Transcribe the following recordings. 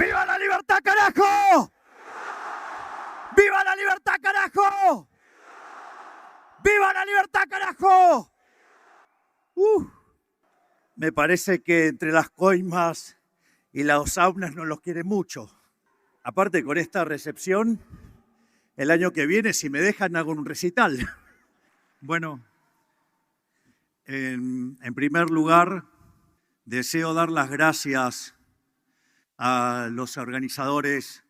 ¡Viva la libertad, carajo! ¡Viva la libertad, carajo! ¡Viva la libertad, carajo! Me parece que entre las coimas y las saunas no los quiere mucho. Aparte, con esta recepción, el año que viene, si me dejan, hago un recital. Bueno, en primer lugar, deseo dar las gracias a los organizadores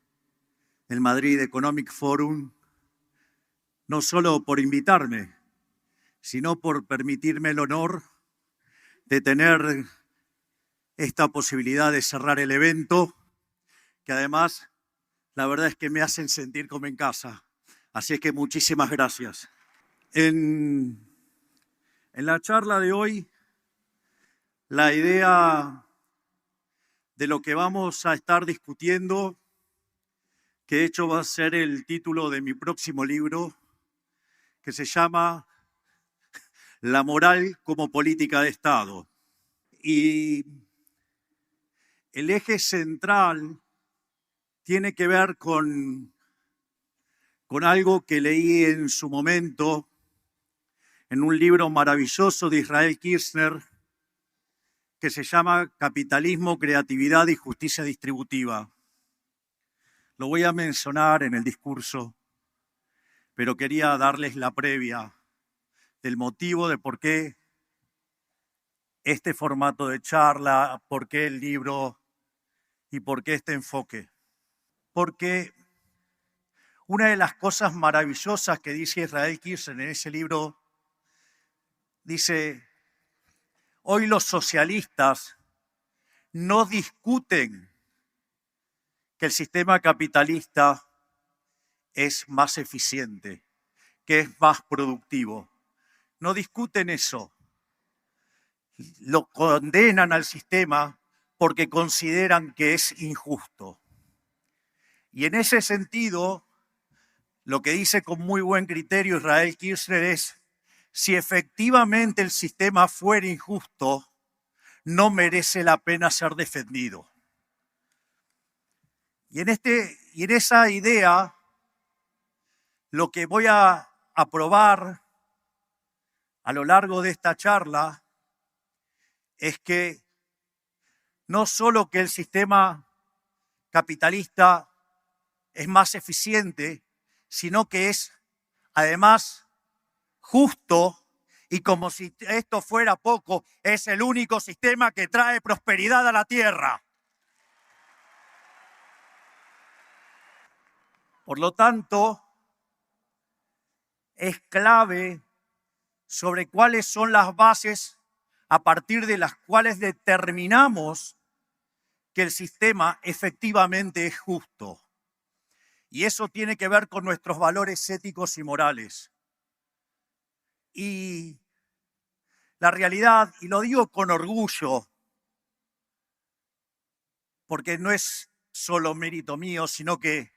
del Madrid Economic Forum, no solo por invitarme, sino por permitirme el honor de tener esta posibilidad de cerrar el evento, que además la verdad es que me hacen sentir como en casa. Así es que muchísimas gracias. En la charla de hoy, la idea de lo que vamos a estar discutiendo, que de hecho va a ser el título de mi próximo libro, que se llama La moral como política de Estado. Y el eje central tiene que ver con algo que leí en su momento en un libro maravilloso de Israel Kirzner que se llama Capitalismo, Creatividad y Justicia Distributiva. Lo voy a mencionar en el discurso, pero quería darles la previa del motivo de por qué este formato de charla, por qué el libro y por qué este enfoque. Porque una de las cosas maravillosas que dice Israel Kirzner en ese libro, dice: hoy los socialistas no discuten que el sistema capitalista es más eficiente, que es más productivo. No discuten eso. Lo condenan al sistema porque consideran que es injusto. Y en ese sentido, lo que dice con muy buen criterio Israel Kirzner es: si efectivamente el sistema fuera injusto, no merece la pena ser defendido. Y en esa idea, lo que voy a probar a lo largo de esta charla es que no solo que el sistema capitalista es más eficiente, sino que es además justo, y como si esto fuera poco, es el único sistema que trae prosperidad a la tierra. Por lo tanto, es clave sobre cuáles son las bases a partir de las cuales determinamos que el sistema efectivamente es justo. Y eso tiene que ver con nuestros valores éticos y morales. Y la realidad, y lo digo con orgullo, porque no es solo mérito mío, sino que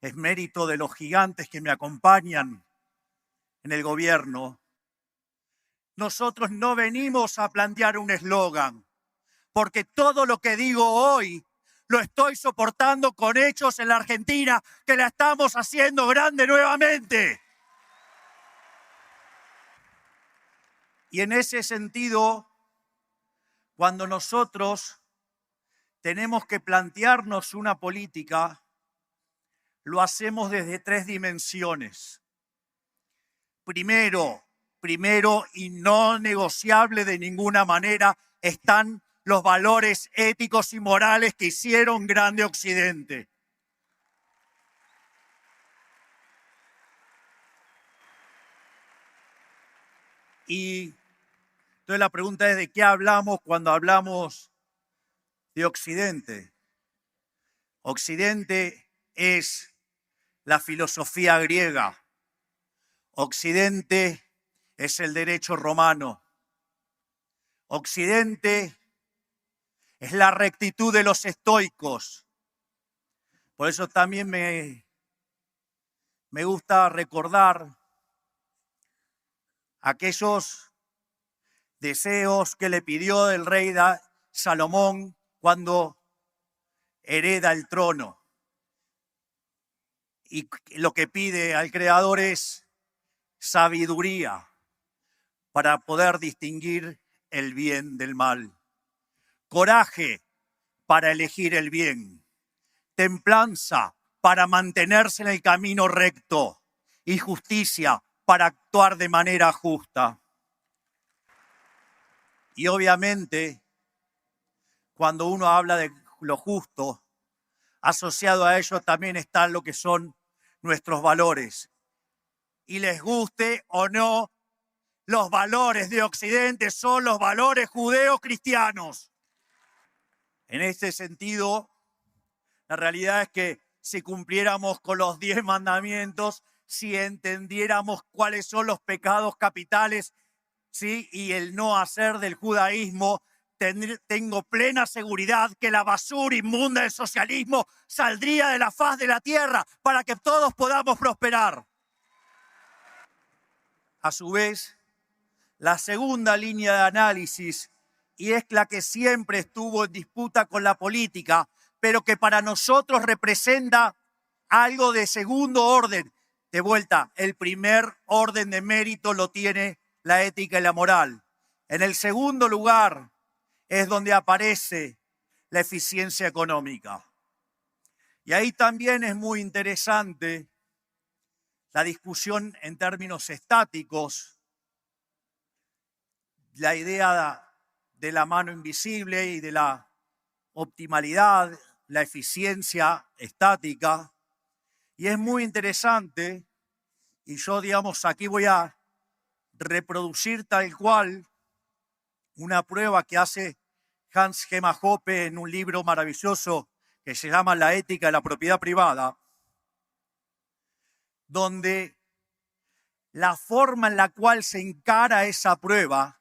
es mérito de los gigantes que me acompañan en el gobierno. Nosotros no venimos a plantear un eslogan, porque todo lo que digo hoy lo estoy soportando con hechos en la Argentina, que la estamos haciendo grande nuevamente. Y en ese sentido, cuando nosotros tenemos que plantearnos una política, lo hacemos desde 3 dimensiones. Primero y no negociable de ninguna manera, están los valores éticos y morales que hicieron grande Occidente. Y entonces la pregunta es: ¿de qué hablamos cuando hablamos de Occidente? Occidente es la filosofía griega. Occidente es el derecho romano. Occidente es la rectitud de los estoicos. Por eso también me gusta recordar aquellos deseos que le pidió el rey Salomón cuando hereda el trono. Y lo que pide al Creador es sabiduría para poder distinguir el bien del mal, coraje para elegir el bien, templanza para mantenerse en el camino recto y justicia para actuar de manera justa. Y obviamente, cuando uno habla de lo justo, asociado a ello también están lo que son nuestros valores. Y les guste o no, los valores de Occidente son los valores judeo-cristianos. En este sentido, la realidad es que si cumpliéramos con los 10 mandamientos, si entendiéramos cuáles son los pecados capitales, ¿sí?, y el no hacer del judaísmo, tengo plena seguridad que la basura inmunda del socialismo saldría de la faz de la tierra para que todos podamos prosperar. A su vez, la segunda línea de análisis, y es la que siempre estuvo en disputa con la política, pero que para nosotros representa algo de segundo orden. De vuelta, el primer orden de mérito lo tiene la ética y la moral. En el segundo lugar es donde aparece la eficiencia económica. Y ahí también es muy interesante la discusión en términos estáticos, la idea de la mano invisible y de la optimalidad, la eficiencia estática. Y es muy interesante, y yo, digamos, aquí voy a reproducir tal cual una prueba que hace Hans Gemma Hoppe en un libro maravilloso que se llama La ética de la propiedad privada, donde la forma en la cual se encara esa prueba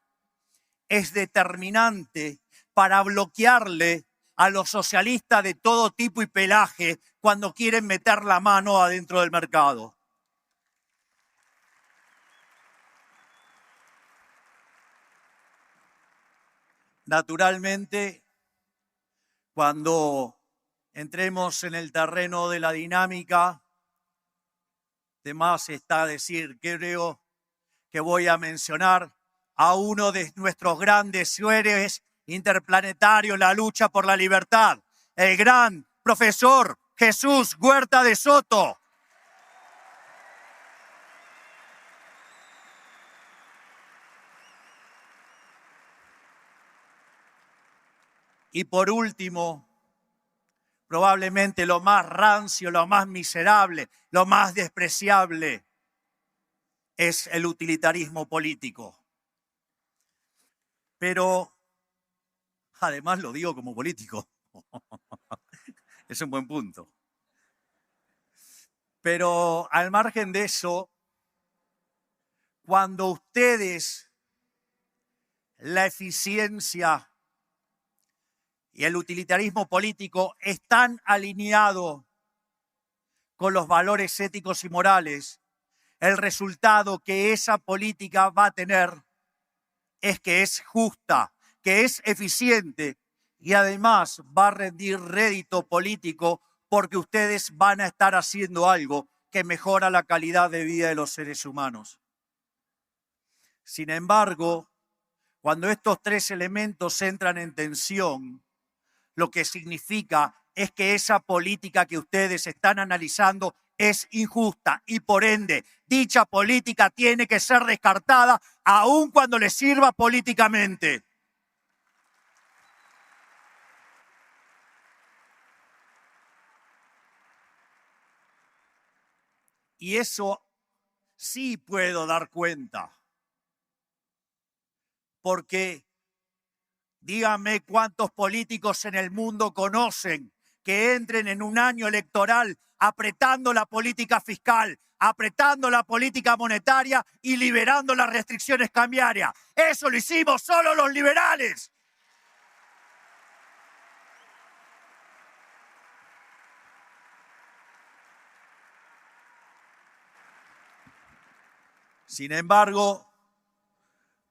es determinante para bloquearle a los socialistas de todo tipo y pelaje cuando quieren meter la mano adentro del mercado. Naturalmente, cuando entremos en el terreno de la dinámica, de más está decir, creo que voy a mencionar a uno de nuestros grandes héroes interplanetarios en la lucha por la libertad, el gran profesor Jesús Huerta de Soto. Y por último, probablemente lo más rancio, lo más miserable, lo más despreciable es el utilitarismo político. Pero además lo digo como político. Es un buen punto. Pero al margen de eso, cuando ustedes la eficiencia y el utilitarismo político están alineados con los valores éticos y morales, el resultado que esa política va a tener es que es justa, que es eficiente y además va a rendir rédito político porque ustedes van a estar haciendo algo que mejora la calidad de vida de los seres humanos. Sin embargo, cuando estos tres elementos entran en tensión, lo que significa es que esa política que ustedes están analizando es injusta y por ende dicha política tiene que ser descartada aun cuando les sirva políticamente. Y eso sí puedo dar cuenta, porque díganme cuántos políticos en el mundo conocen que entren en un año electoral apretando la política fiscal, apretando la política monetaria y liberando las restricciones cambiarias. Eso lo hicimos solo los liberales. Sin embargo,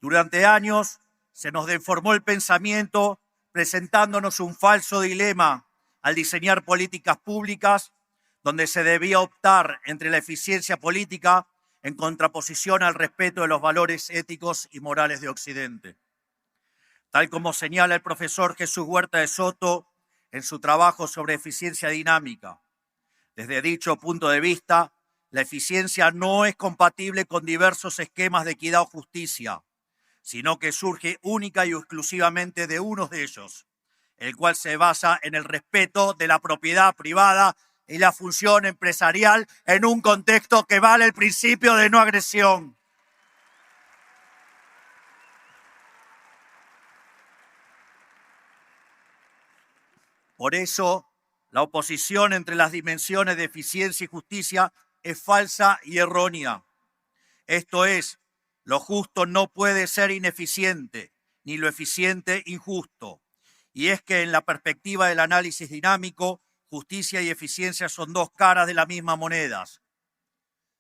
durante años se nos deformó el pensamiento presentándonos un falso dilema al diseñar políticas públicas donde se debía optar entre la eficiencia política en contraposición al respeto de los valores éticos y morales de Occidente. Tal como señala el profesor Jesús Huerta de Soto en su trabajo sobre eficiencia dinámica. Desde dicho punto de vista, la eficiencia no es compatible con diversos esquemas de equidad o justicia, sino que surge única y exclusivamente de uno de ellos, el cual se basa en el respeto de la propiedad privada y la función empresarial en un contexto que vale el principio de no agresión. Por eso, la oposición entre las dimensiones de eficiencia y justicia es falsa y errónea. Esto es, lo justo no puede ser ineficiente, ni lo eficiente injusto. Y es que en la perspectiva del análisis dinámico, justicia y eficiencia son dos caras de la misma moneda.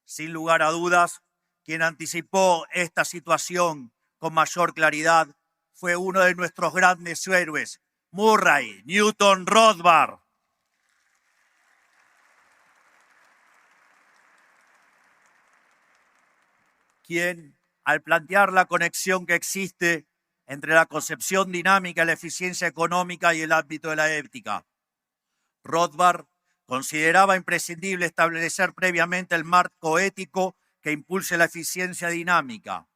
Sin lugar a dudas, quien anticipó esta situación con mayor claridad fue uno de nuestros grandes héroes, Murray Newton Rothbard. Quien, al plantear la conexión que existe entre la concepción dinámica y la eficiencia económica y el ámbito de la ética, Rothbard consideraba imprescindible establecer previamente el marco ético que impulse la eficiencia dinámica,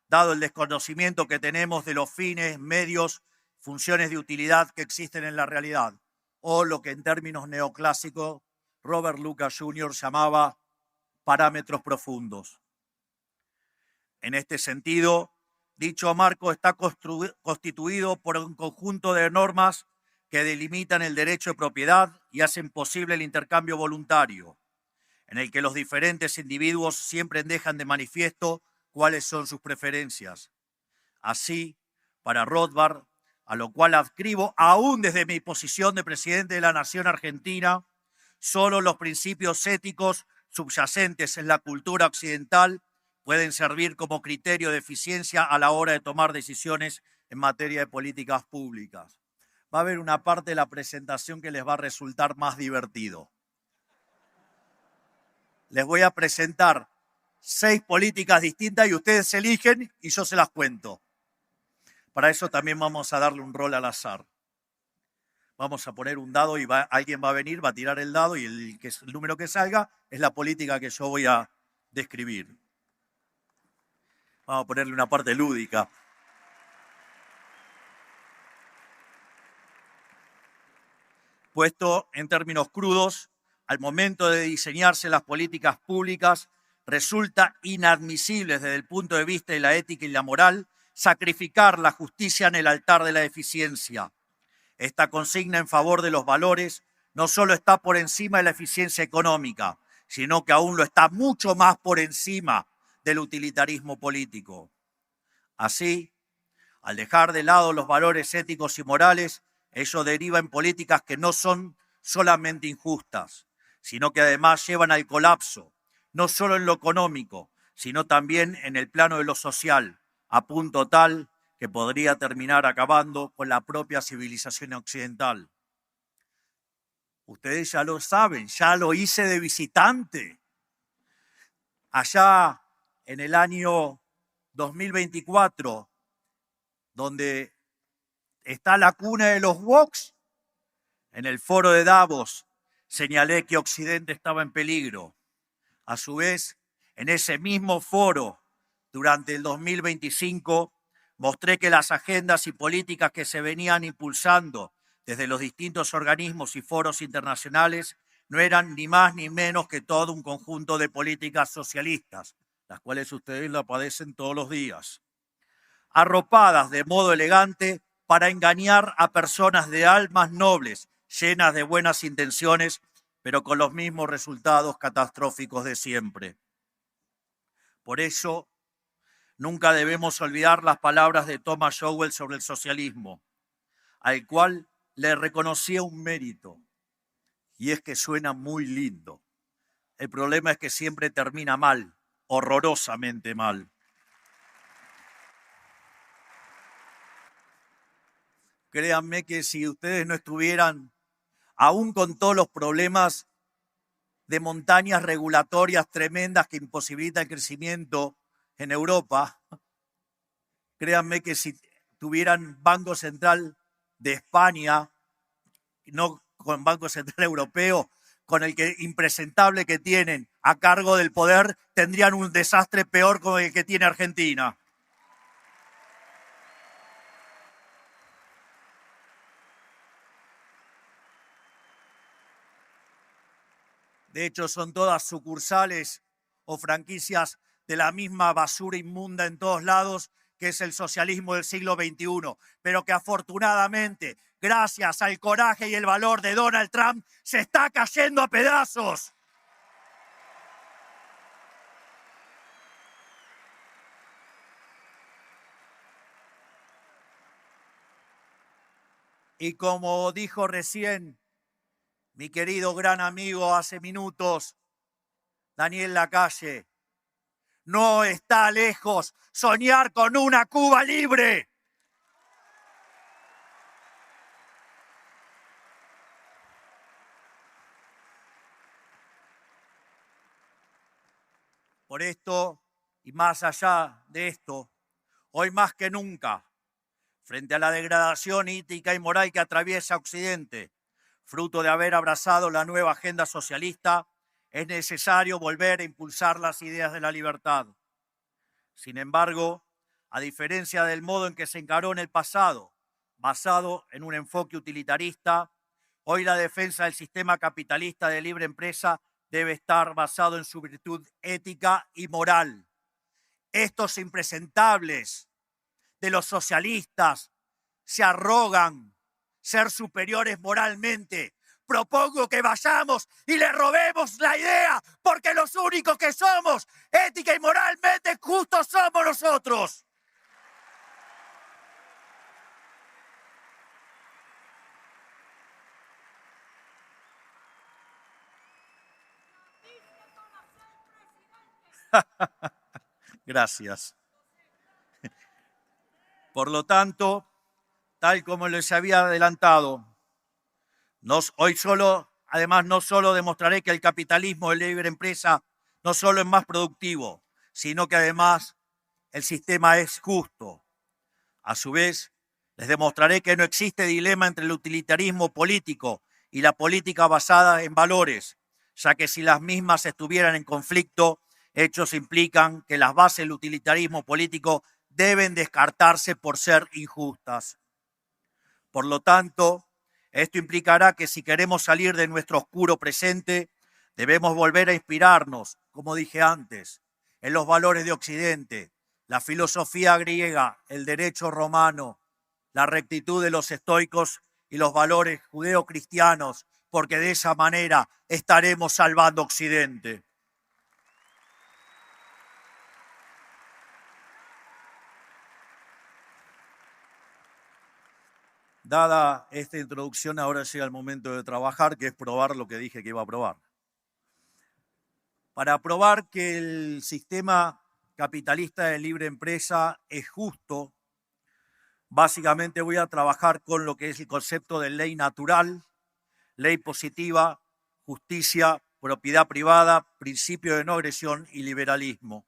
dado el desconocimiento que tenemos de los fines, medios, funciones de utilidad que existen en la realidad, o lo que en términos neoclásicos Robert Lucas Jr. llamaba parámetros profundos. En este sentido, dicho marco está constituido por un conjunto de normas que delimitan el derecho de propiedad y hacen posible el intercambio voluntario, en el que los diferentes individuos siempre dejan de manifiesto cuáles son sus preferencias. Así, para Rothbard, a lo cual adscribo aún desde mi posición de presidente de la Nación Argentina, solo los principios éticos subyacentes en la cultura occidental pueden servir como criterio de eficiencia a la hora de tomar decisiones en materia de políticas públicas. Va a haber una parte de la presentación que les va a resultar más divertido. Les voy a presentar 6 políticas distintas y ustedes eligen y yo se las cuento. Para eso también vamos a darle un rol al azar. Vamos a poner un dado y alguien va a venir, va a tirar el dado y el número que salga es la política que yo voy a describir. Vamos a ponerle una parte lúdica. Puesto en términos crudos, al momento de diseñarse las políticas públicas, resulta inadmisible desde el punto de vista de la ética y la moral sacrificar la justicia en el altar de la eficiencia. Esta consigna en favor de los valores no solo está por encima de la eficiencia económica, sino que aún lo está mucho más por encima del utilitarismo político. Así, al dejar de lado los valores éticos y morales, ello deriva en políticas que no son solamente injustas, sino que además llevan al colapso, no solo en lo económico, sino también en el plano de lo social, a punto tal que podría terminar acabando con la propia civilización occidental. Ustedes ya lo saben, ya lo hice de visitante. Allá en el año 2024, donde está la cuna de los woks, en el foro de Davos señalé que Occidente estaba en peligro. A su vez, en ese mismo foro, durante el 2025, mostré que las agendas y políticas que se venían impulsando desde los distintos organismos y foros internacionales no eran ni más ni menos que todo un conjunto de políticas socialistas, las cuales ustedes la padecen todos los días, arropadas de modo elegante para engañar a personas de almas nobles, llenas de buenas intenciones, pero con los mismos resultados catastróficos de siempre. Por eso, nunca debemos olvidar las palabras de Thomas Sowell sobre el socialismo, al cual le reconocía un mérito, y es que suena muy lindo. El problema es que siempre termina mal, horrorosamente mal. Créanme que si ustedes no estuvieran aún con todos los problemas de montañas regulatorias tremendas que imposibilitan el crecimiento en Europa, créanme que si tuvieran Banco Central de España, no con Banco Central Europeo, con el que impresentable que tienen a cargo del poder, tendrían un desastre peor como el que tiene Argentina. De hecho, son todas sucursales o franquicias de la misma basura inmunda en todos lados, que es el socialismo del siglo XXI, pero que afortunadamente, gracias al coraje y el valor de Donald Trump, se está cayendo a pedazos. Y como dijo recién mi querido gran amigo hace minutos, Daniel Lacalle, no está lejos soñar con una Cuba libre. Por esto, y más allá de esto, hoy más que nunca, frente a la degradación ética y moral que atraviesa Occidente, fruto de haber abrazado la nueva agenda socialista, es necesario volver a impulsar las ideas de la libertad. Sin embargo, a diferencia del modo en que se encaró en el pasado, basado en un enfoque utilitarista, hoy la defensa del sistema capitalista de libre empresa debe estar basado en su virtud ética y moral. Estos impresentables de los socialistas se arrogan ser superiores moralmente. Propongo que vayamos y le robemos la idea, porque los únicos que somos ética y moralmente justos somos nosotros. Gracias. Por lo tanto, tal como les había adelantado, además no solo demostraré que el capitalismo de libre empresa no solo es más productivo, sino que además el sistema es justo. A su vez, les demostraré que no existe dilema entre el utilitarismo político y la política basada en valores, ya que si las mismas estuvieran en conflicto, hechos implican que las bases del utilitarismo político deben descartarse por ser injustas. Por lo tanto, esto implicará que si queremos salir de nuestro oscuro presente, debemos volver a inspirarnos, como dije antes, en los valores de Occidente, la filosofía griega, el derecho romano, la rectitud de los estoicos y los valores judeocristianos, porque de esa manera estaremos salvando Occidente. Dada esta introducción, ahora llega el momento de trabajar, que es probar lo que dije que iba a probar. Para probar que el sistema capitalista de libre empresa es justo, básicamente voy a trabajar con lo que es el concepto de ley natural, ley positiva, justicia, propiedad privada, principio de no agresión y liberalismo.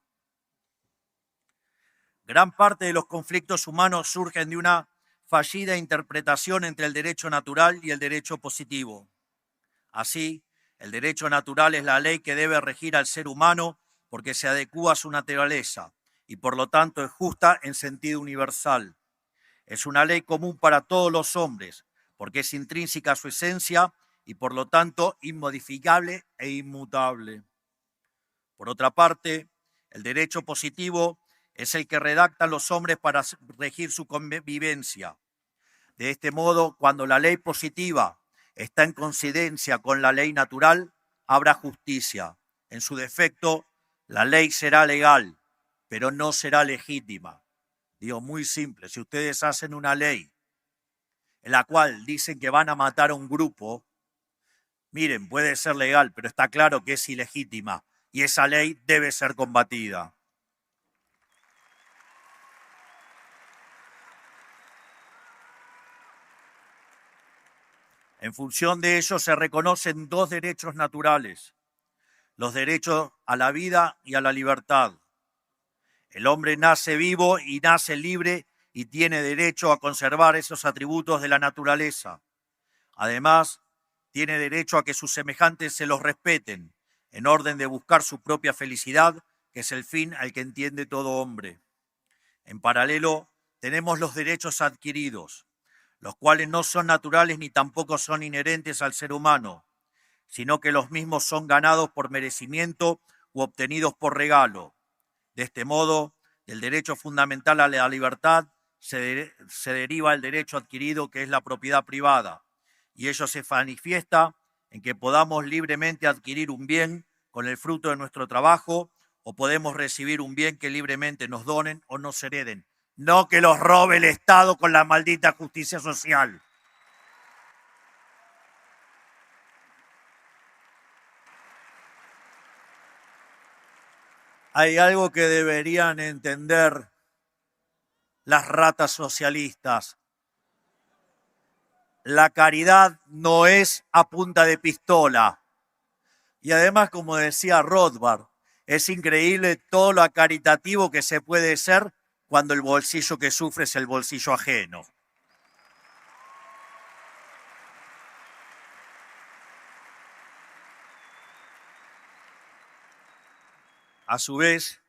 Gran parte de los conflictos humanos surgen de una fallida interpretación entre el derecho natural y el derecho positivo. Así, el derecho natural es la ley que debe regir al ser humano porque se adecúa a su naturaleza y por lo tanto es justa en sentido universal. Es una ley común para todos los hombres porque es intrínseca a su esencia y por lo tanto inmodificable e inmutable. Por otra parte, el derecho positivo es el que redactan los hombres para regir su convivencia. De este modo, cuando la ley positiva está en coincidencia con la ley natural, habrá justicia. En su defecto, la ley será legal, pero no será legítima. Digo, muy simple, si ustedes hacen una ley en la cual dicen que van a matar a un grupo, miren, puede ser legal, pero está claro que es ilegítima y esa ley debe ser combatida. En función de ello se reconocen dos derechos naturales: los derechos a la vida y a la libertad. El hombre nace vivo y nace libre y tiene derecho a conservar esos atributos de la naturaleza. Además, tiene derecho a que sus semejantes se los respeten, en orden de buscar su propia felicidad, que es el fin al que entiende todo hombre. En paralelo, tenemos los derechos adquiridos, los cuales no son naturales ni tampoco son inherentes al ser humano, sino que los mismos son ganados por merecimiento u obtenidos por regalo. De este modo, del derecho fundamental a la libertad se deriva el derecho adquirido, que es la propiedad privada, y ello se manifiesta en que podamos libremente adquirir un bien con el fruto de nuestro trabajo, o podemos recibir un bien que libremente nos donen o nos hereden, no que los robe el Estado con la maldita justicia social. Hay algo que deberían entender las ratas socialistas. La caridad no es a punta de pistola. Y además, como decía Rothbard, es increíble todo lo caritativo que se puede ser cuando el bolsillo que sufre es el bolsillo ajeno. A su vez,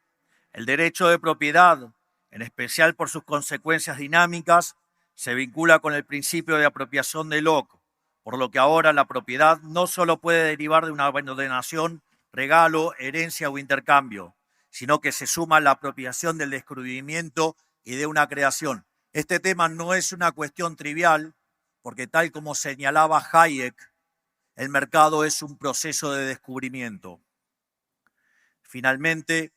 el derecho de propiedad, en especial por sus consecuencias dinámicas, se vincula con el principio de apropiación de Locke, por lo que ahora la propiedad no solo puede derivar de una donación, regalo, herencia o intercambio, sino que se suma a la apropiación del descubrimiento y de una creación. Este tema no es una cuestión trivial, porque tal como señalaba Hayek, el mercado es un proceso de descubrimiento. Finalmente,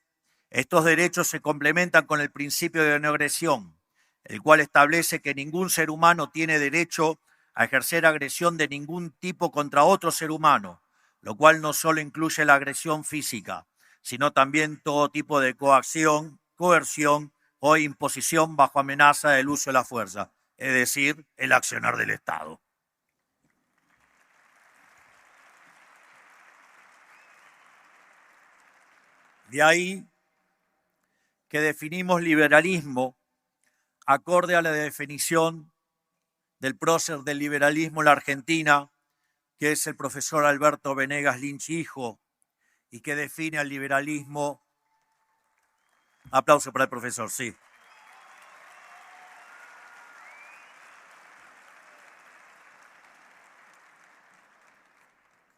estos derechos se complementan con el principio de no agresión, el cual establece que ningún ser humano tiene derecho a ejercer agresión de ningún tipo contra otro ser humano, lo cual no solo incluye la agresión física, sino también todo tipo de coacción, coerción o imposición bajo amenaza del uso de la fuerza, es decir, el accionar del Estado. De ahí que definimos liberalismo acorde a la definición del prócer del liberalismo en la Argentina, que es el profesor Alberto Venegas Lynch hijo, y que define al liberalismo. Aplauso para el profesor, sí.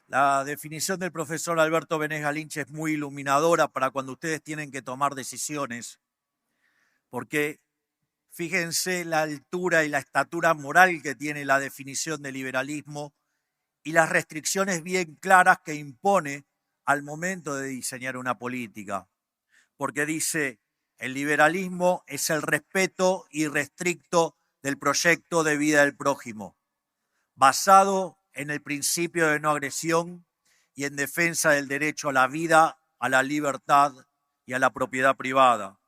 La definición del profesor Alberto Venegas Lynch es muy iluminadora para cuando ustedes tienen que tomar decisiones, porque fíjense la altura y la estatura moral que tiene la definición de liberalismo y las restricciones bien claras que impone al momento de diseñar una política. Porque dice, el liberalismo es el respeto irrestricto del proyecto de vida del prójimo, basado en el principio de no agresión y en defensa del derecho a la vida, a la libertad y a la propiedad privada.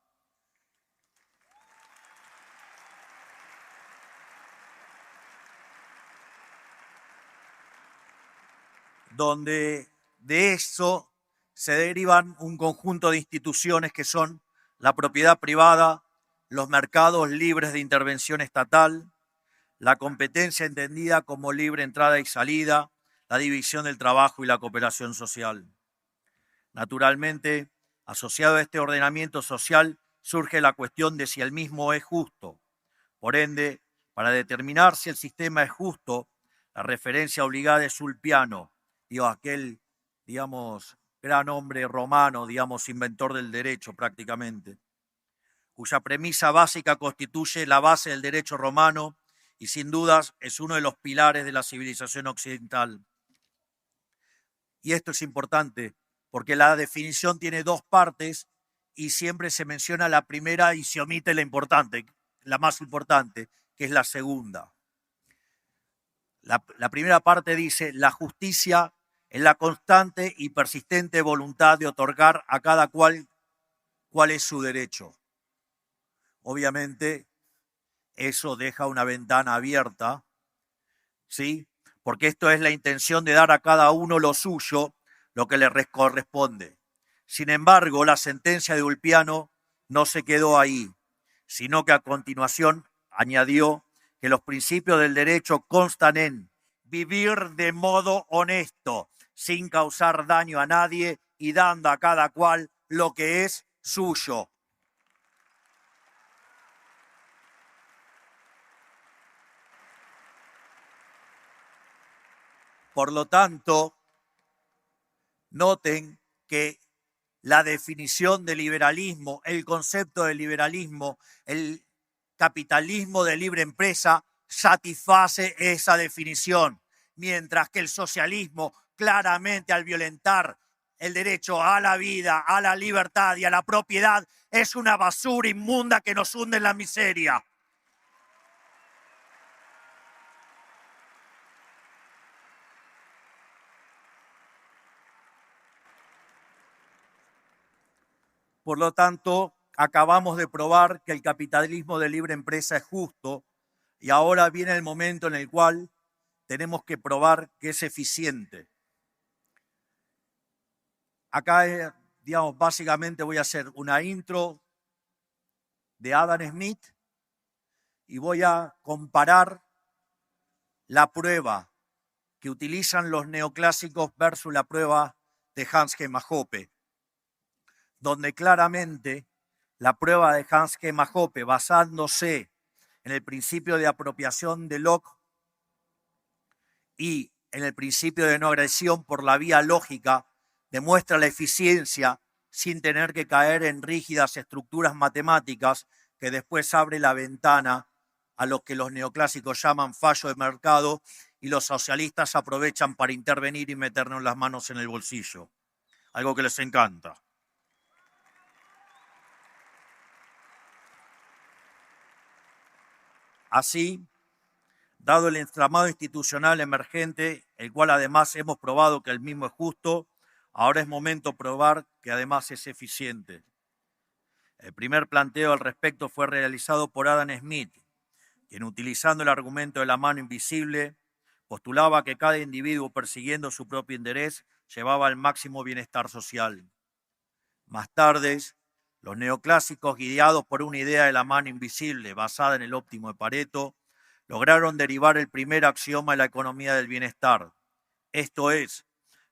Donde de eso se derivan un conjunto de instituciones que son la propiedad privada, los mercados libres de intervención estatal, la competencia entendida como libre entrada y salida, la división del trabajo y la cooperación social. Naturalmente, asociado a este ordenamiento social, surge la cuestión de si el mismo es justo. Por ende, para determinar si el sistema es justo, la referencia obligada es Ulpiano, aquel, gran hombre romano, inventor del derecho prácticamente, cuya premisa básica constituye la base del derecho romano y sin dudas es uno de los pilares de la civilización occidental. Y esto es importante porque la definición tiene dos partes y siempre se menciona la primera y se omite la más importante, que es la segunda. La primera parte dice, la justicia es la constante y persistente voluntad de otorgar a cada cual es su derecho. Obviamente, eso deja una ventana abierta, ¿sí? porque esto es la intención de dar a cada uno lo suyo, lo que le corresponde. Sin embargo, la sentencia de Ulpiano no se quedó ahí, sino que a continuación añadió que los principios del derecho constan en vivir de modo honesto, sin causar daño a nadie y dando a cada cual lo que es suyo. Por lo tanto, noten que la definición de liberalismo, el concepto de liberalismo, el capitalismo de libre empresa satisface esa definición, mientras que el socialismo claramente al violentar el derecho a la vida, a la libertad y a la propiedad es una basura inmunda que nos hunde en la miseria. Por lo tanto, acabamos de probar que el capitalismo de libre empresa es justo y ahora viene el momento en el cual tenemos que probar que es eficiente. Acá, digamos, básicamente voy a hacer una intro de Adam Smith y voy a comparar la prueba que utilizan los neoclásicos versus la prueba de Hans Gemma Hoppe, donde claramente la prueba de Hans Gemma Hoppe, basándose en el principio de apropiación de Locke y en el principio de no agresión por la vía lógica, demuestra la eficiencia sin tener que caer en rígidas estructuras matemáticas que después abre la ventana a lo que los neoclásicos llaman fallo de mercado y los socialistas aprovechan para intervenir y meternos las manos en el bolsillo, algo que les encanta. Así, dado el entramado institucional emergente, el cual además hemos probado que el mismo es justo, ahora es momento de probar que además es eficiente. El primer planteo al respecto fue realizado por Adam Smith, quien utilizando el argumento de la mano invisible, postulaba que cada individuo persiguiendo su propio interés llevaba al máximo bienestar social. Más tarde, los neoclásicos, guiados por una idea de la mano invisible basada en el óptimo de Pareto, lograron derivar el primer axioma de la economía del bienestar. Esto es,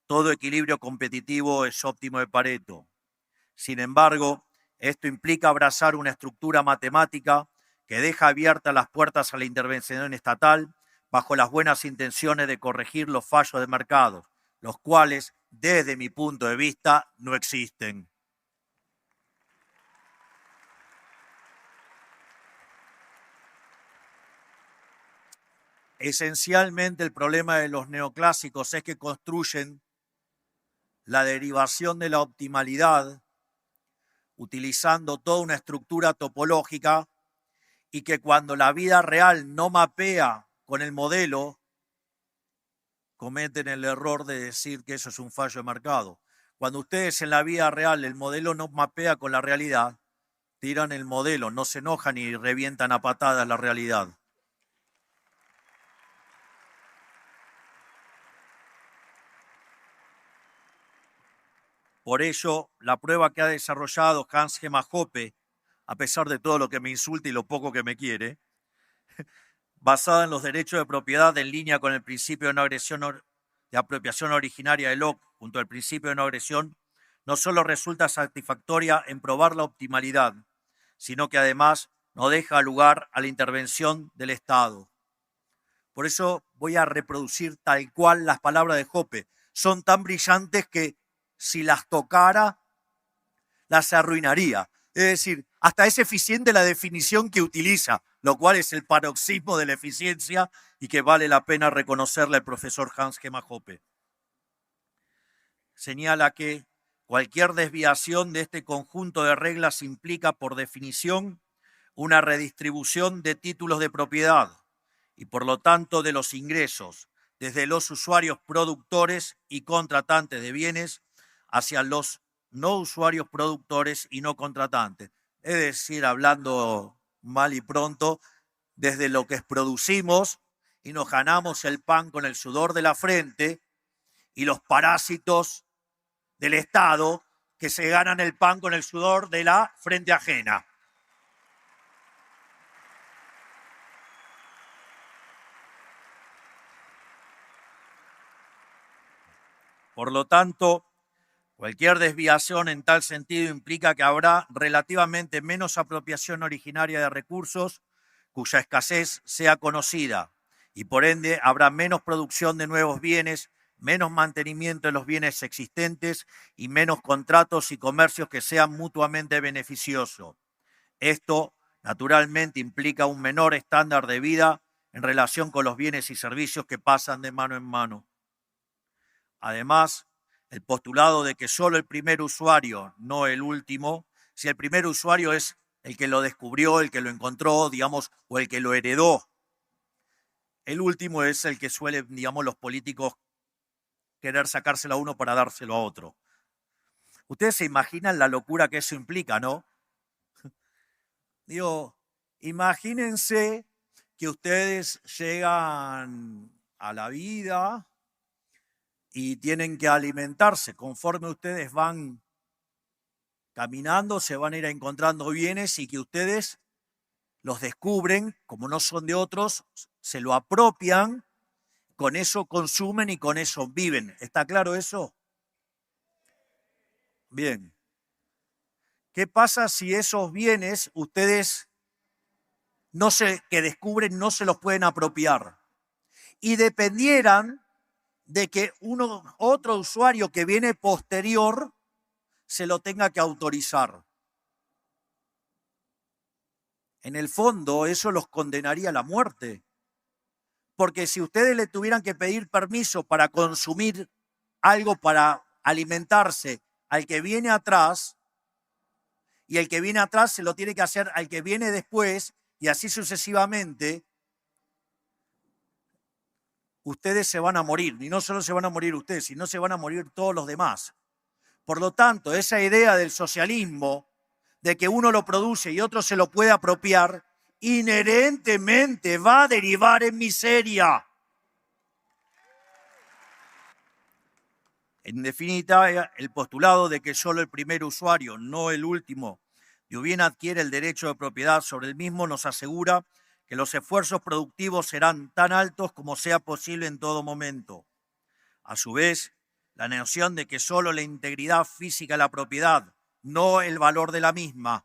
todo equilibrio competitivo es óptimo de Pareto. Sin embargo, esto implica abrazar una estructura matemática que deja abiertas las puertas a la intervención estatal bajo las buenas intenciones de corregir los fallos de mercado, los cuales, desde mi punto de vista, no existen. Esencialmente el problema de los neoclásicos es que construyen la derivación de la optimalidad utilizando toda una estructura topológica y que cuando la vida real no mapea con el modelo, cometen el error de decir que eso es un fallo de mercado. Cuando ustedes en la vida real el modelo no mapea con la realidad, tiran el modelo, no se enojan y revientan a patadas la realidad. Por ello, la prueba que ha desarrollado Hans Gemma Hoppe, a pesar de todo lo que me insulta y lo poco que me quiere, basada en los derechos de propiedad en línea con el principio de no agresión de apropiación originaria de Locke junto al principio de no agresión, no solo resulta satisfactoria en probar la optimalidad, sino que además no deja lugar a la intervención del Estado. Por eso voy a reproducir tal cual las palabras de Hoppe. Son tan brillantes que si las tocara, las arruinaría. Es decir, hasta es eficiente la definición que utiliza, lo cual es el paroxismo de la eficiencia y que vale la pena reconocerle al profesor Hans Gemma Hoppe. Señala que cualquier desviación de este conjunto de reglas implica, por definición, una redistribución de títulos de propiedad y, por lo tanto, de los ingresos, desde los usuarios productores y contratantes de bienes hacia los no usuarios productores y no contratantes. Es decir, hablando mal y pronto, desde lo que producimos y nos ganamos el pan con el sudor de la frente, y los parásitos del Estado que se ganan el pan con el sudor de la frente ajena. Por lo tanto, cualquier desviación en tal sentido implica que habrá relativamente menos apropiación originaria de recursos cuya escasez sea conocida y por ende habrá menos producción de nuevos bienes, menos mantenimiento de los bienes existentes y menos contratos y comercios que sean mutuamente beneficiosos. Esto, naturalmente, implica un menor estándar de vida en relación con los bienes y servicios que pasan de mano en mano. Además, el postulado de que solo el primer usuario, no el último, si el primer usuario es el que lo descubrió, el que lo encontró, digamos, o el que lo heredó. El último es el que suelen, digamos, los políticos querer sacárselo a uno para dárselo a otro. Ustedes se imaginan la locura que eso implica, ¿no? Digo, imagínense que ustedes llegan a la vida y tienen que alimentarse. Conforme ustedes van caminando, se van a ir encontrando bienes y que ustedes los descubren, como no son de otros, se lo apropian, con eso consumen y con eso viven. ¿Está claro eso? Bien. ¿Qué pasa si esos bienes ustedes que descubren no se los pueden apropiar y dependieran de que otro usuario que viene posterior se lo tenga que autorizar? En el fondo, eso los condenaría a la muerte. Porque si ustedes le tuvieran que pedir permiso para consumir algo para alimentarse al que viene atrás, y el que viene atrás se lo tiene que hacer al que viene después, y así sucesivamente, ustedes se van a morir. Y no solo se van a morir ustedes, sino se van a morir todos los demás. Por lo tanto, esa idea del socialismo, de que uno lo produce y otro se lo puede apropiar, inherentemente va a derivar en miseria. En definitiva, el postulado de que solo el primer usuario, no el último, de bien adquiere el derecho de propiedad sobre el mismo nos asegura que los esfuerzos productivos serán tan altos como sea posible en todo momento. A su vez, la noción de que solo la integridad física de la propiedad, no el valor de la misma,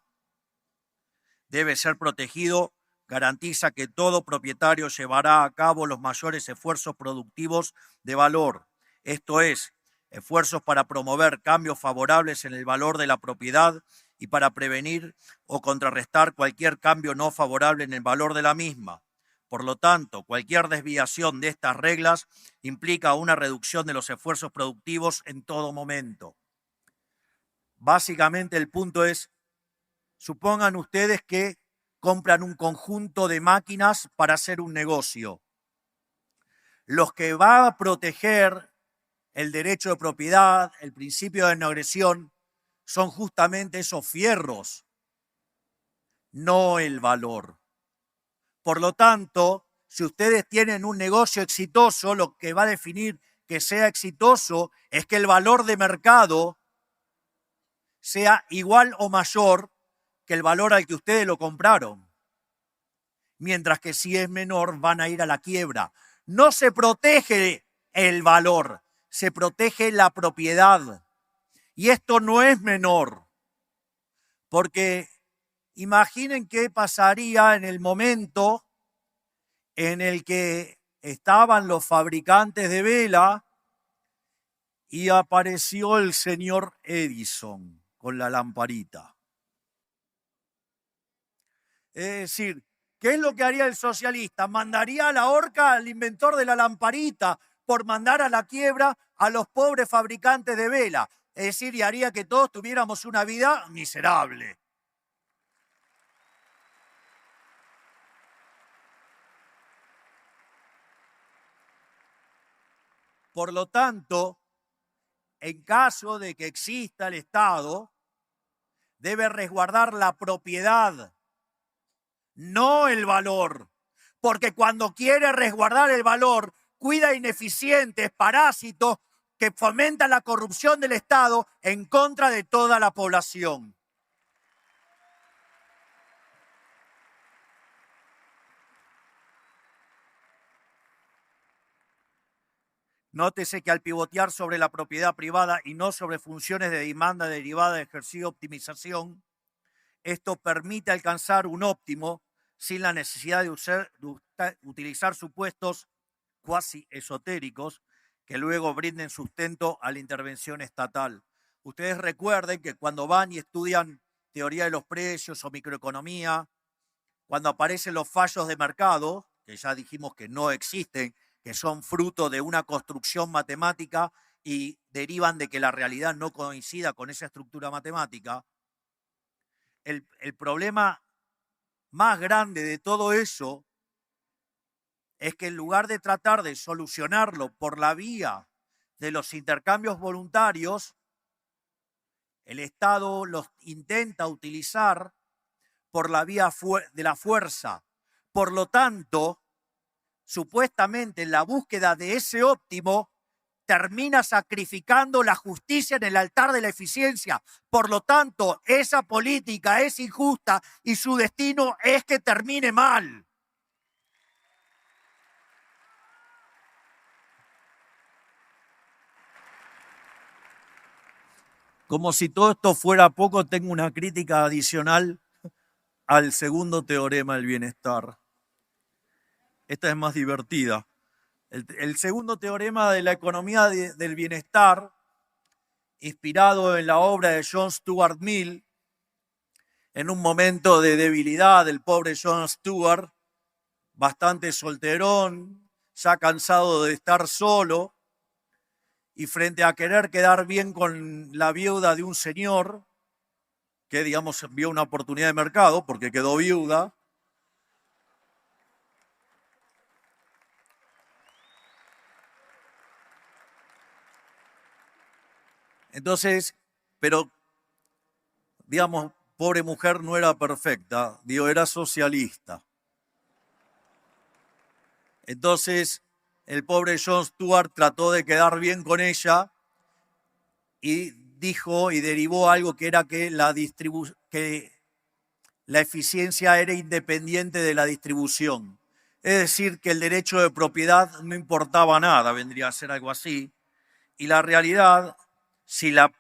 debe ser protegido, garantiza que todo propietario llevará a cabo los mayores esfuerzos productivos de valor, esto es, esfuerzos para promover cambios favorables en el valor de la propiedad y para prevenir o contrarrestar cualquier cambio no favorable en el valor de la misma. Por lo tanto, cualquier desviación de estas reglas implica una reducción de los esfuerzos productivos en todo momento. Básicamente el punto es, supongan ustedes que compran un conjunto de máquinas para hacer un negocio. Los que va a proteger el derecho de propiedad, el principio de no agresión, son justamente esos fierros, no el valor. Por lo tanto, si ustedes tienen un negocio exitoso, lo que va a definir que sea exitoso es que el valor de mercado sea igual o mayor que el valor al que ustedes lo compraron. Mientras que si es menor, van a ir a la quiebra. No se protege el valor, se protege la propiedad. Y esto no es menor, porque imaginen qué pasaría en el momento en el que estaban los fabricantes de vela y apareció el señor Edison con la lamparita. Es decir, ¿qué es lo que haría el socialista? Mandaría a la horca al inventor de la lamparita por mandar a la quiebra a los pobres fabricantes de vela. Es decir, y haría que todos tuviéramos una vida miserable. Por lo tanto, en caso de que exista el Estado, debe resguardar la propiedad, no el valor, porque cuando quiere resguardar el valor, cuida ineficientes, parásitos que fomentan la corrupción del Estado en contra de toda la población. Nótese que al pivotear sobre la propiedad privada y no sobre funciones de demanda derivada de ejercicio de optimización, esto permite alcanzar un óptimo sin la necesidad de utilizar supuestos cuasi esotéricos que luego brinden sustento a la intervención estatal. Ustedes recuerden que cuando van y estudian teoría de los precios o microeconomía, cuando aparecen los fallos de mercado, que ya dijimos que no existen, que son fruto de una construcción matemática y derivan de que la realidad no coincida con esa estructura matemática, el problema más grande de todo eso es que en lugar de tratar de solucionarlo por la vía de los intercambios voluntarios, el Estado los intenta utilizar por la vía de la fuerza. Por lo tanto, supuestamente en la búsqueda de ese óptimo, termina sacrificando la justicia en el altar de la eficiencia. Por lo tanto, esa política es injusta y su destino es que termine mal. Como si todo esto fuera poco, tengo una crítica adicional al segundo teorema del bienestar. Esta es más divertida. El segundo teorema de la economía del bienestar, inspirado en la obra de John Stuart Mill, en un momento de debilidad del pobre John Stuart, bastante solterón, ya cansado de estar solo, y frente a querer quedar bien con la viuda de un señor, que digamos vio una oportunidad de mercado porque quedó viuda, entonces, pero digamos, pobre mujer no era perfecta, digo, era socialista. Entonces, el pobre John Stuart trató de quedar bien con ella y dijo y derivó algo que era que la eficiencia era independiente de la distribución. Es decir, que el derecho de propiedad no importaba nada, vendría a ser algo así. Y la realidad, si la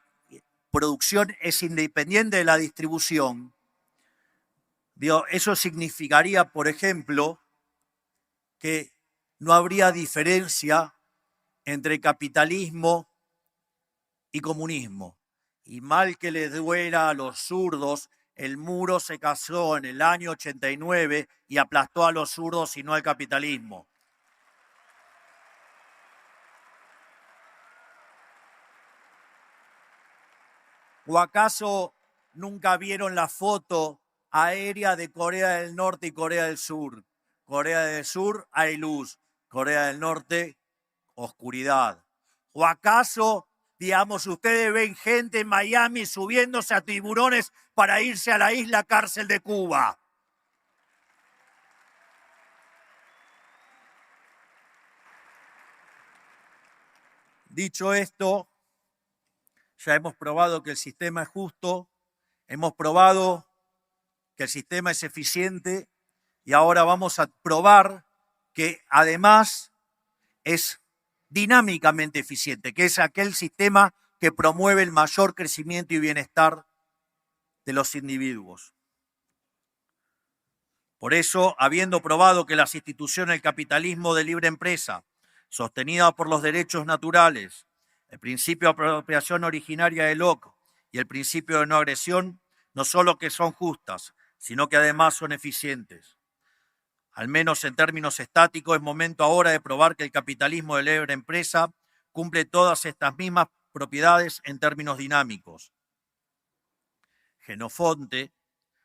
producción es independiente de la distribución, digo, eso significaría, por ejemplo, que no habría diferencia entre capitalismo y comunismo. Y mal que les duela a los zurdos, el muro se casó en el año 89 y aplastó a los zurdos y no al capitalismo. ¿O acaso nunca vieron la foto aérea de Corea del Norte y Corea del Sur? Corea del Sur hay luz, Corea del Norte oscuridad. ¿O acaso, digamos, ustedes ven gente en Miami subiéndose a tiburones para irse a la isla cárcel de Cuba? Dicho esto, ya hemos probado que el sistema es justo, hemos probado que el sistema es eficiente y ahora vamos a probar que además es dinámicamente eficiente, que es aquel sistema que promueve el mayor crecimiento y bienestar de los individuos. Por eso, habiendo probado que las instituciones del capitalismo de libre empresa, sostenida por los derechos naturales, el principio de apropiación originaria de Locke y el principio de no agresión, no solo que son justas, sino que además son eficientes. Al menos en términos estáticos, es momento ahora de probar que el capitalismo de libre empresa cumple todas estas mismas propiedades en términos dinámicos. Genofonte,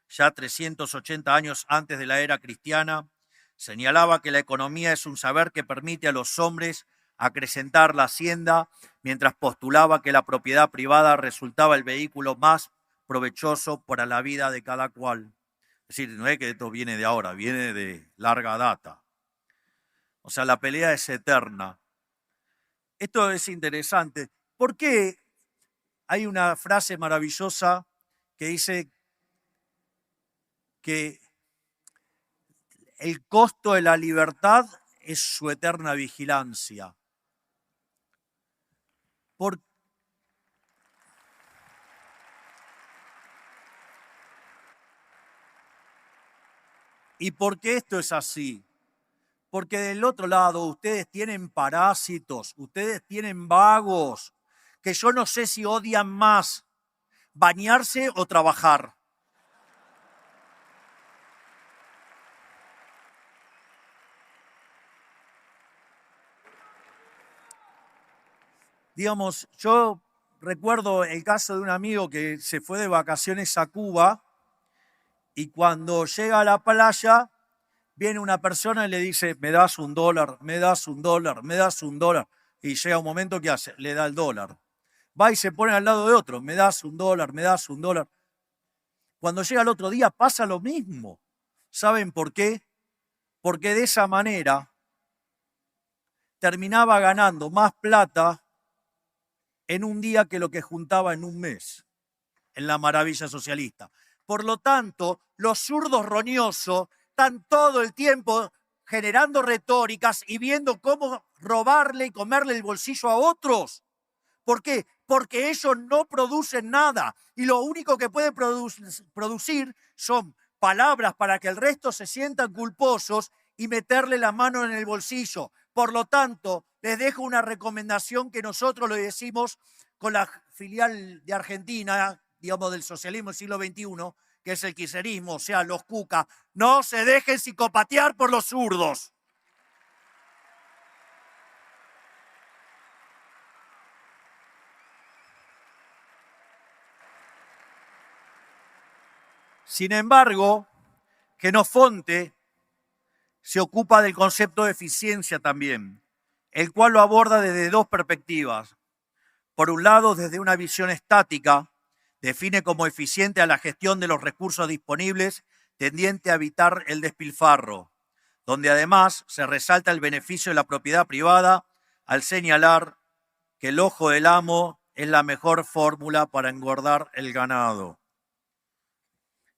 ya 380 años antes de la era cristiana, señalaba que la economía es un saber que permite a los hombres acrecentar la hacienda, mientras postulaba que la propiedad privada resultaba el vehículo más provechoso para la vida de cada cual. Es decir, no es que esto viene de ahora, viene de larga data. O sea, la pelea es eterna. Esto es interesante. ¿Por qué hay una frase maravillosa que dice que el costo de la libertad es su eterna vigilancia? ¿Y por qué esto es así? Porque del otro lado ustedes tienen parásitos, ustedes tienen vagos, que yo no sé si odian más bañarse o trabajar. Digamos, yo recuerdo el caso de un amigo que se fue de vacaciones a Cuba y cuando llega a la playa viene una persona y le dice, me das $1, me das $1, me das $1. Y llega un momento que hace, le da el dólar. Va y se pone al lado de otro, me das $1, me das $1. Cuando llega el otro día pasa lo mismo. ¿Saben por qué? Porque de esa manera terminaba ganando más plata en un día que lo que juntaba en un mes, en la maravilla socialista. Por lo tanto, los zurdos roñosos están todo el tiempo generando retóricas y viendo cómo robarle y comerle el bolsillo a otros. ¿Por qué? Porque ellos no producen nada y lo único que pueden producir son palabras para que el resto se sientan culposos y meterle la mano en el bolsillo. Por lo tanto, les dejo una recomendación que nosotros lo decimos con la filial de Argentina, digamos del socialismo del siglo XXI, que es el kirchnerismo, o sea, los cucas. No se dejen psicopatear por los zurdos. Sin embargo, Jenofonte se ocupa del concepto de eficiencia también, el cual lo aborda desde dos perspectivas. Por un lado, desde una visión estática, define como eficiente a la gestión de los recursos disponibles tendiente a evitar el despilfarro, donde además se resalta el beneficio de la propiedad privada al señalar que el ojo del amo es la mejor fórmula para engordar el ganado.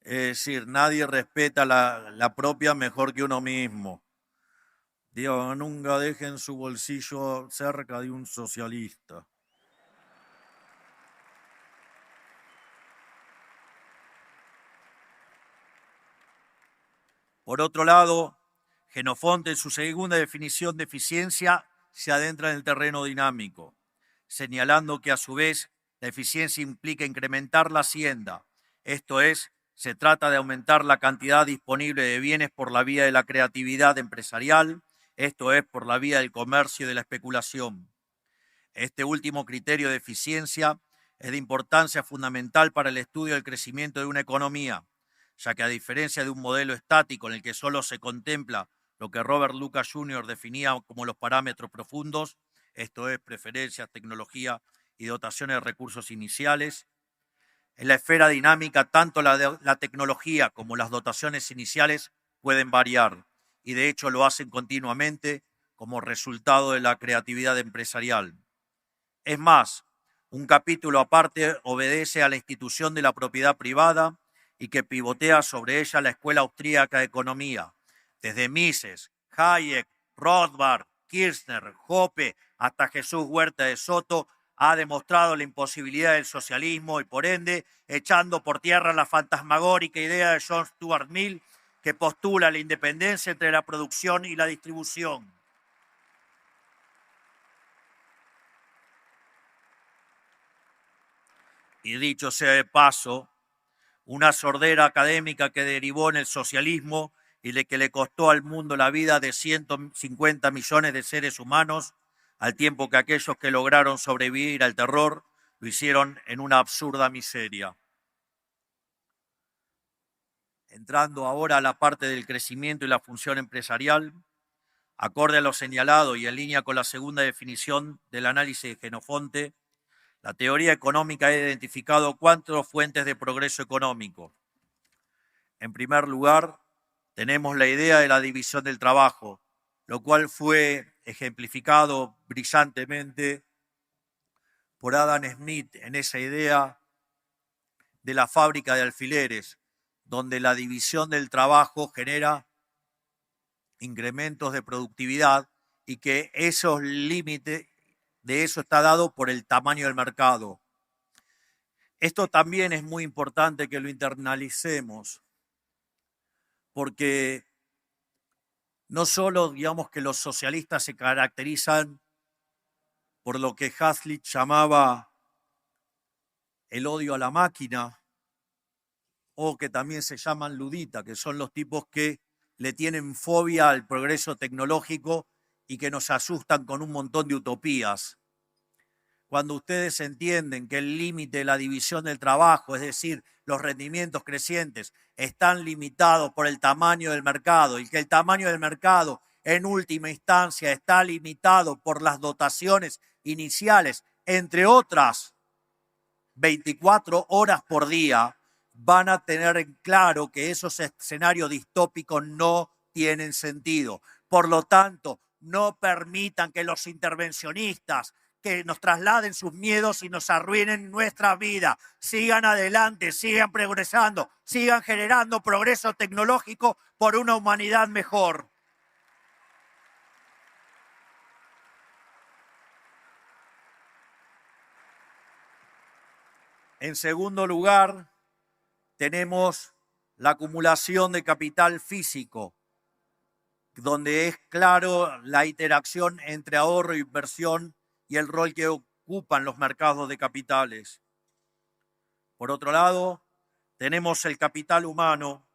Es decir, nadie respeta la propia mejor que uno mismo. Dios, nunca dejen su bolsillo cerca de un socialista. Por otro lado, Jenofonte, en su segunda definición de eficiencia, se adentra en el terreno dinámico, señalando que a su vez la eficiencia implica incrementar la hacienda, esto es, se trata de aumentar la cantidad disponible de bienes por la vía de la creatividad empresarial, esto es, por la vía del comercio y de la especulación. Este último criterio de eficiencia es de importancia fundamental para el estudio del crecimiento de una economía, ya que a diferencia de un modelo estático en el que solo se contempla lo que Robert Lucas Jr. definía como los parámetros profundos, esto es, preferencias, tecnología y dotaciones de recursos iniciales, en la esfera dinámica, tanto la tecnología como las dotaciones iniciales pueden variar y de hecho lo hacen continuamente como resultado de la creatividad empresarial. Es más, un capítulo aparte obedece a la institución de la propiedad privada y que pivotea sobre ella la Escuela Austríaca de Economía, desde Mises, Hayek, Rothbard, Kirchner, Hoppe hasta Jesús Huerta de Soto, ha demostrado la imposibilidad del socialismo y por ende echando por tierra la fantasmagórica idea de John Stuart Mill que postula la independencia entre la producción y la distribución. Y dicho sea de paso, una sordera académica que derivó en el socialismo y que le costó al mundo la vida de 150 millones de seres humanos, al tiempo que aquellos que lograron sobrevivir al terror lo hicieron en una absurda miseria. Entrando ahora a la parte del crecimiento y la función empresarial, acorde a lo señalado y en línea con la segunda definición del análisis de Jenofonte, la teoría económica ha identificado 4 fuentes de progreso económico. En primer lugar, tenemos la idea de la división del trabajo, lo cual fue ejemplificado brillantemente por Adam Smith en esa idea de la fábrica de alfileres, donde la división del trabajo genera incrementos de productividad y que esos límites de eso está dado por el tamaño del mercado. Esto también es muy importante que lo internalicemos, porque no solo digamos que los socialistas se caracterizan por lo que Hazlitt llamaba el odio a la máquina, o que también se llaman ludita, que son los tipos que le tienen fobia al progreso tecnológico y que nos asustan con un montón de utopías. Cuando ustedes entienden que el límite de la división del trabajo, es decir, los rendimientos crecientes, están limitados por el tamaño del mercado y que el tamaño del mercado en última instancia está limitado por las dotaciones iniciales, entre otras 24 horas por día, van a tener en claro que esos escenarios distópicos no tienen sentido. Por lo tanto, no permitan que los intervencionistas que nos trasladen sus miedos y nos arruinen nuestra vida. Sigan adelante, sigan progresando, sigan generando progreso tecnológico por una humanidad mejor. En segundo lugar, tenemos la acumulación de capital físico, donde es claro la interacción entre ahorro e inversión y el rol que ocupan los mercados de capitales. Por otro lado, tenemos el capital humano,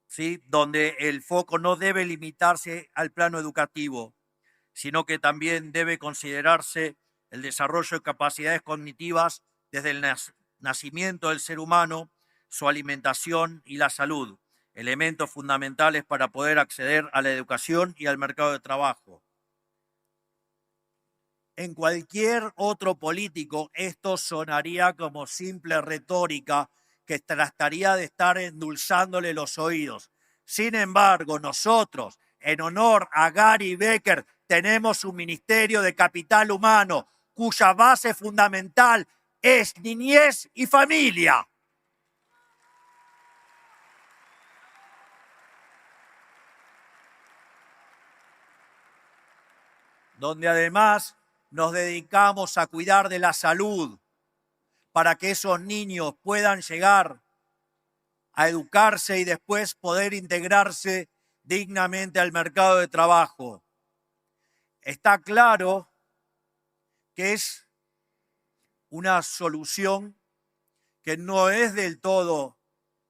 ¿sí?, donde el foco no debe limitarse al plano educativo, sino que también debe considerarse el desarrollo de capacidades cognitivas desde el nacimiento del ser humano, su alimentación y la salud, elementos fundamentales para poder acceder a la educación y al mercado de trabajo. En cualquier otro político esto sonaría como simple retórica que trataría de estar endulzándole los oídos. Sin embargo, nosotros, en honor a Gary Becker, tenemos un Ministerio de Capital Humano cuya base fundamental es niñez y familia. Donde además nos dedicamos a cuidar de la salud para que esos niños puedan llegar a educarse y después poder integrarse dignamente al mercado de trabajo. Está claro que es una solución que no es del todo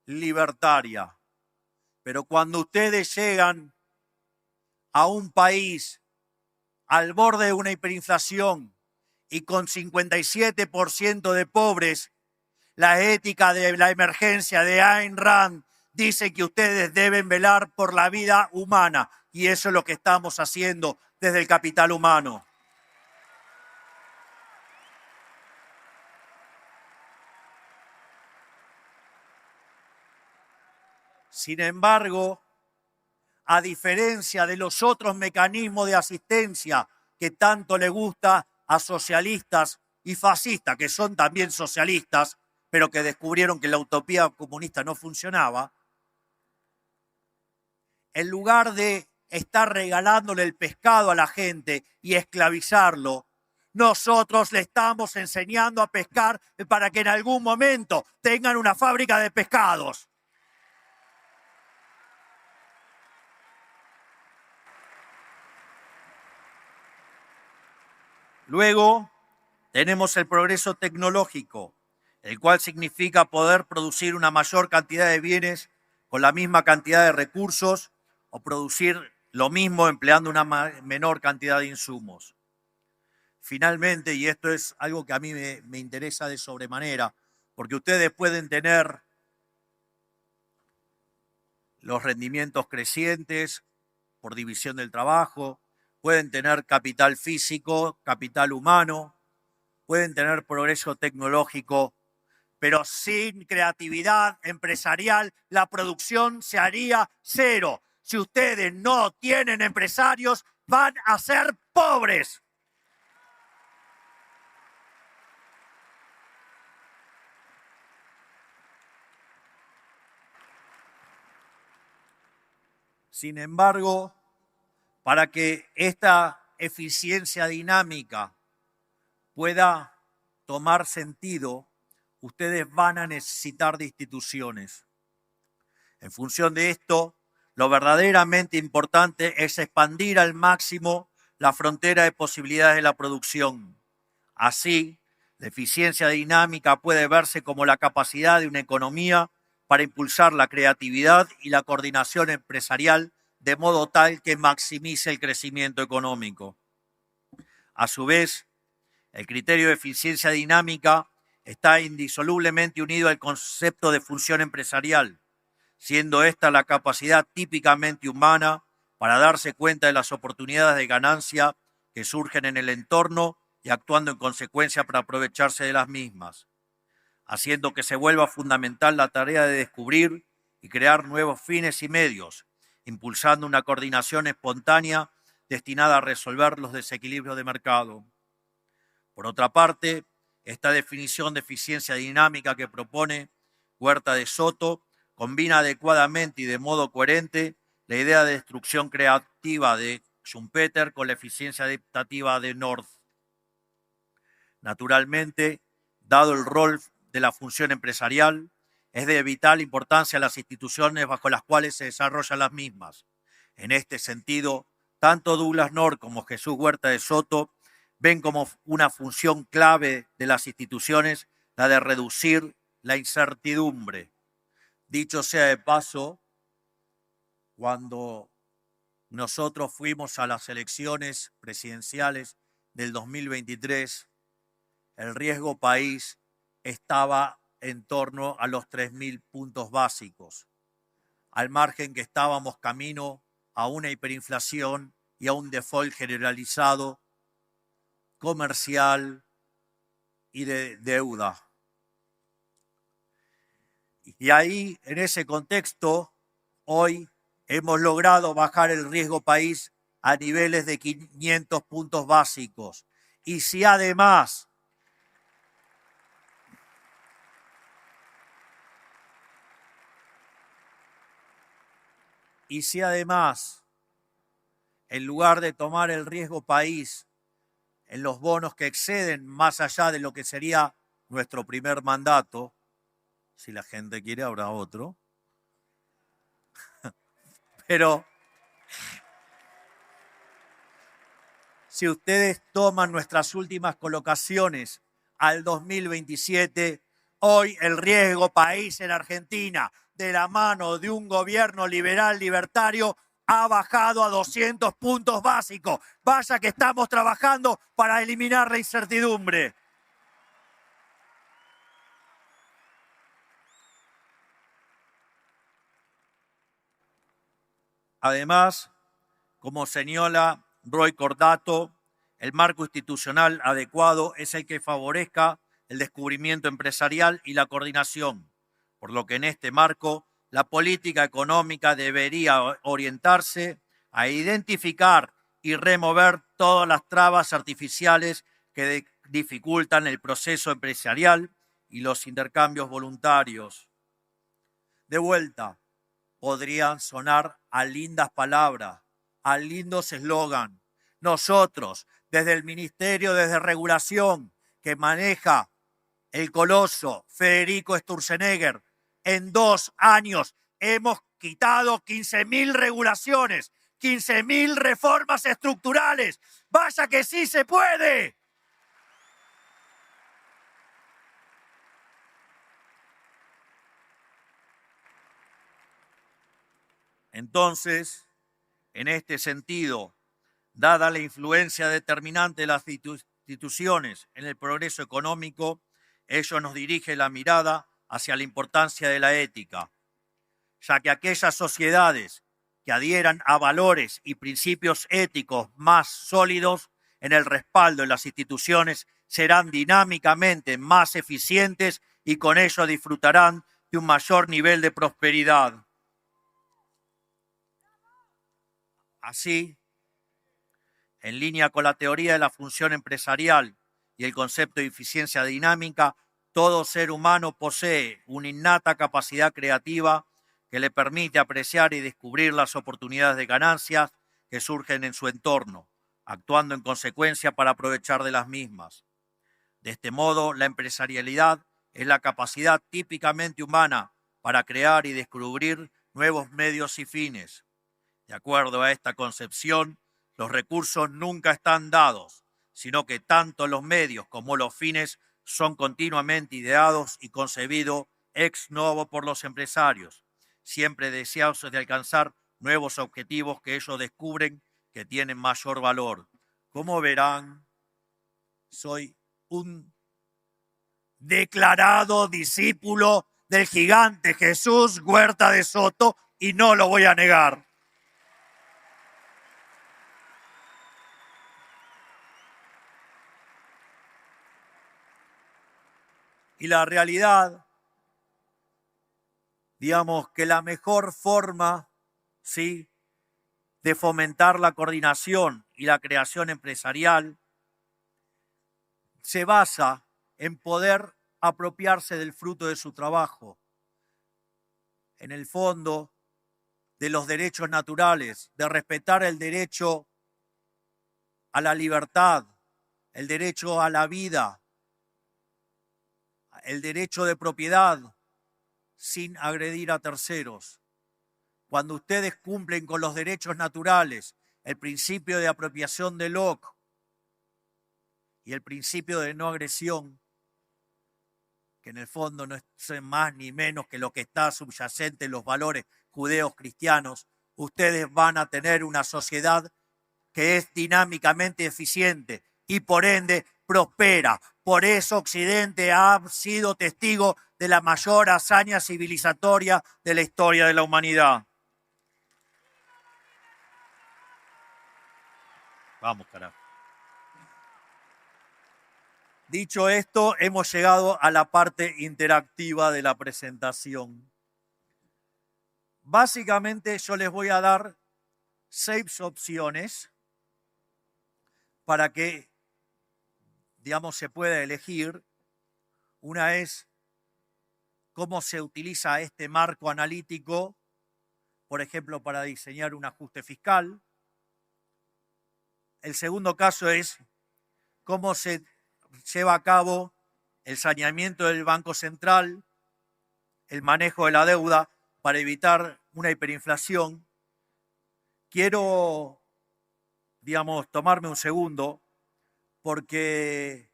libertaria, pero cuando ustedes llegan a un país al borde de una hiperinflación y con 57% de pobres, la ética de la emergencia de Ayn Rand dice que ustedes deben velar por la vida humana y eso es lo que estamos haciendo desde el capital humano. Sin embargo, a diferencia de los otros mecanismos de asistencia que tanto le gusta a socialistas y fascistas, que son también socialistas, pero que descubrieron que la utopía comunista no funcionaba, en lugar de estar regalándole el pescado a la gente y esclavizarlo, nosotros le estamos enseñando a pescar para que en algún momento tengan una fábrica de pescados. Luego tenemos el progreso tecnológico, el cual significa poder producir una mayor cantidad de bienes con la misma cantidad de recursos o producir lo mismo empleando una menor cantidad de insumos. Finalmente, y esto es algo que a mí me interesa de sobremanera, porque ustedes pueden tener los rendimientos crecientes por división del trabajo, pueden tener capital físico, capital humano, pueden tener progreso tecnológico, pero sin creatividad empresarial la producción se haría cero. Si ustedes no tienen empresarios, van a ser pobres. Sin embargo, para que esta eficiencia dinámica pueda tomar sentido, ustedes van a necesitar de instituciones. En función de esto, lo verdaderamente importante es expandir al máximo la frontera de posibilidades de la producción. Así, la eficiencia dinámica puede verse como la capacidad de una economía para impulsar la creatividad y la coordinación empresarial de modo tal que maximice el crecimiento económico. A su vez, el criterio de eficiencia dinámica está indisolublemente unido al concepto de función empresarial, siendo esta la capacidad típicamente humana para darse cuenta de las oportunidades de ganancia que surgen en el entorno y actuando en consecuencia para aprovecharse de las mismas, haciendo que se vuelva fundamental la tarea de descubrir y crear nuevos fines y medios, impulsando una coordinación espontánea destinada a resolver los desequilibrios de mercado. Por otra parte, esta definición de eficiencia dinámica que propone Huerta de Soto combina adecuadamente y de modo coherente la idea de destrucción creativa de Schumpeter con la eficiencia adaptativa de North. Naturalmente, dado el rol de la función empresarial, es de vital importancia las instituciones bajo las cuales se desarrollan las mismas. En este sentido, tanto Douglas North como Jesús Huerta de Soto ven como una función clave de las instituciones la de reducir la incertidumbre. Dicho sea de paso, cuando nosotros fuimos a las elecciones presidenciales del 2023, el riesgo país estaba en torno a los 3.000 puntos básicos, al margen que estábamos camino a una hiperinflación y a un default generalizado comercial y de deuda. Y ahí, en ese contexto, hoy hemos logrado bajar el riesgo país a niveles de 500 puntos básicos. Y si además en lugar de tomar el riesgo país en los bonos que exceden más allá de lo que sería nuestro primer mandato, si la gente quiere habrá otro, pero si ustedes toman nuestras últimas colocaciones al 2027, hoy el riesgo país en Argentina, de la mano de un gobierno liberal libertario, ha bajado a 200 puntos básicos. Vaya que estamos trabajando para eliminar la incertidumbre. Además, como señala Roy Cordato, el marco institucional adecuado es el que favorezca el descubrimiento empresarial y la coordinación, por lo que en este marco la política económica debería orientarse a identificar y remover todas las trabas artificiales que dificultan el proceso empresarial y los intercambios voluntarios. De vuelta, podrían sonar a lindas palabras, a lindos eslogan. Nosotros, desde el Ministerio de Regulación que maneja el coloso Federico Sturzenegger, en 2 años hemos quitado 15.000 regulaciones, 15.000 reformas estructurales. ¡Vaya que sí se puede! Entonces, en este sentido, dada la influencia determinante de las instituciones en el progreso económico, ello nos dirige la mirada hacia la importancia de la ética, ya que aquellas sociedades que adhieran a valores y principios éticos más sólidos en el respaldo de las instituciones serán dinámicamente más eficientes y con ello disfrutarán de un mayor nivel de prosperidad. Así, en línea con la teoría de la función empresarial y el concepto de eficiencia dinámica, todo ser humano posee una innata capacidad creativa que le permite apreciar y descubrir las oportunidades de ganancias que surgen en su entorno, actuando en consecuencia para aprovechar de las mismas. De este modo, la empresarialidad es la capacidad típicamente humana para crear y descubrir nuevos medios y fines. De acuerdo a esta concepción, los recursos nunca están dados, sino que tanto los medios como los fines son continuamente ideados y concebidos ex novo por los empresarios, siempre deseosos de alcanzar nuevos objetivos que ellos descubren que tienen mayor valor. Como verán, soy un declarado discípulo del gigante Jesús Huerta de Soto y no lo voy a negar. Y la realidad, digamos que la mejor forma, ¿sí?, de fomentar la coordinación y la creación empresarial se basa en poder apropiarse del fruto de su trabajo. En el fondo, de los derechos naturales, de respetar el derecho a la libertad, el derecho a la vida, el derecho de propiedad sin agredir a terceros. Cuando ustedes cumplen con los derechos naturales, el principio de apropiación de Locke y el principio de no agresión, que en el fondo no es más ni menos que lo que está subyacente en los valores judeos cristianos, ustedes van a tener una sociedad que es dinámicamente eficiente y por ende prospera. Por eso Occidente ha sido testigo de la mayor hazaña civilizatoria de la historia de la humanidad. Vamos, carajo. Dicho esto, hemos llegado a la parte interactiva de la presentación. Básicamente yo les voy a dar 6 opciones para que, digamos, se pueda elegir. Una es cómo se utiliza este marco analítico, por ejemplo, para diseñar un ajuste fiscal. El segundo caso es cómo se lleva a cabo el saneamiento del Banco Central, el manejo de la deuda para evitar una hiperinflación. Quiero, digamos, tomarme un segundo porque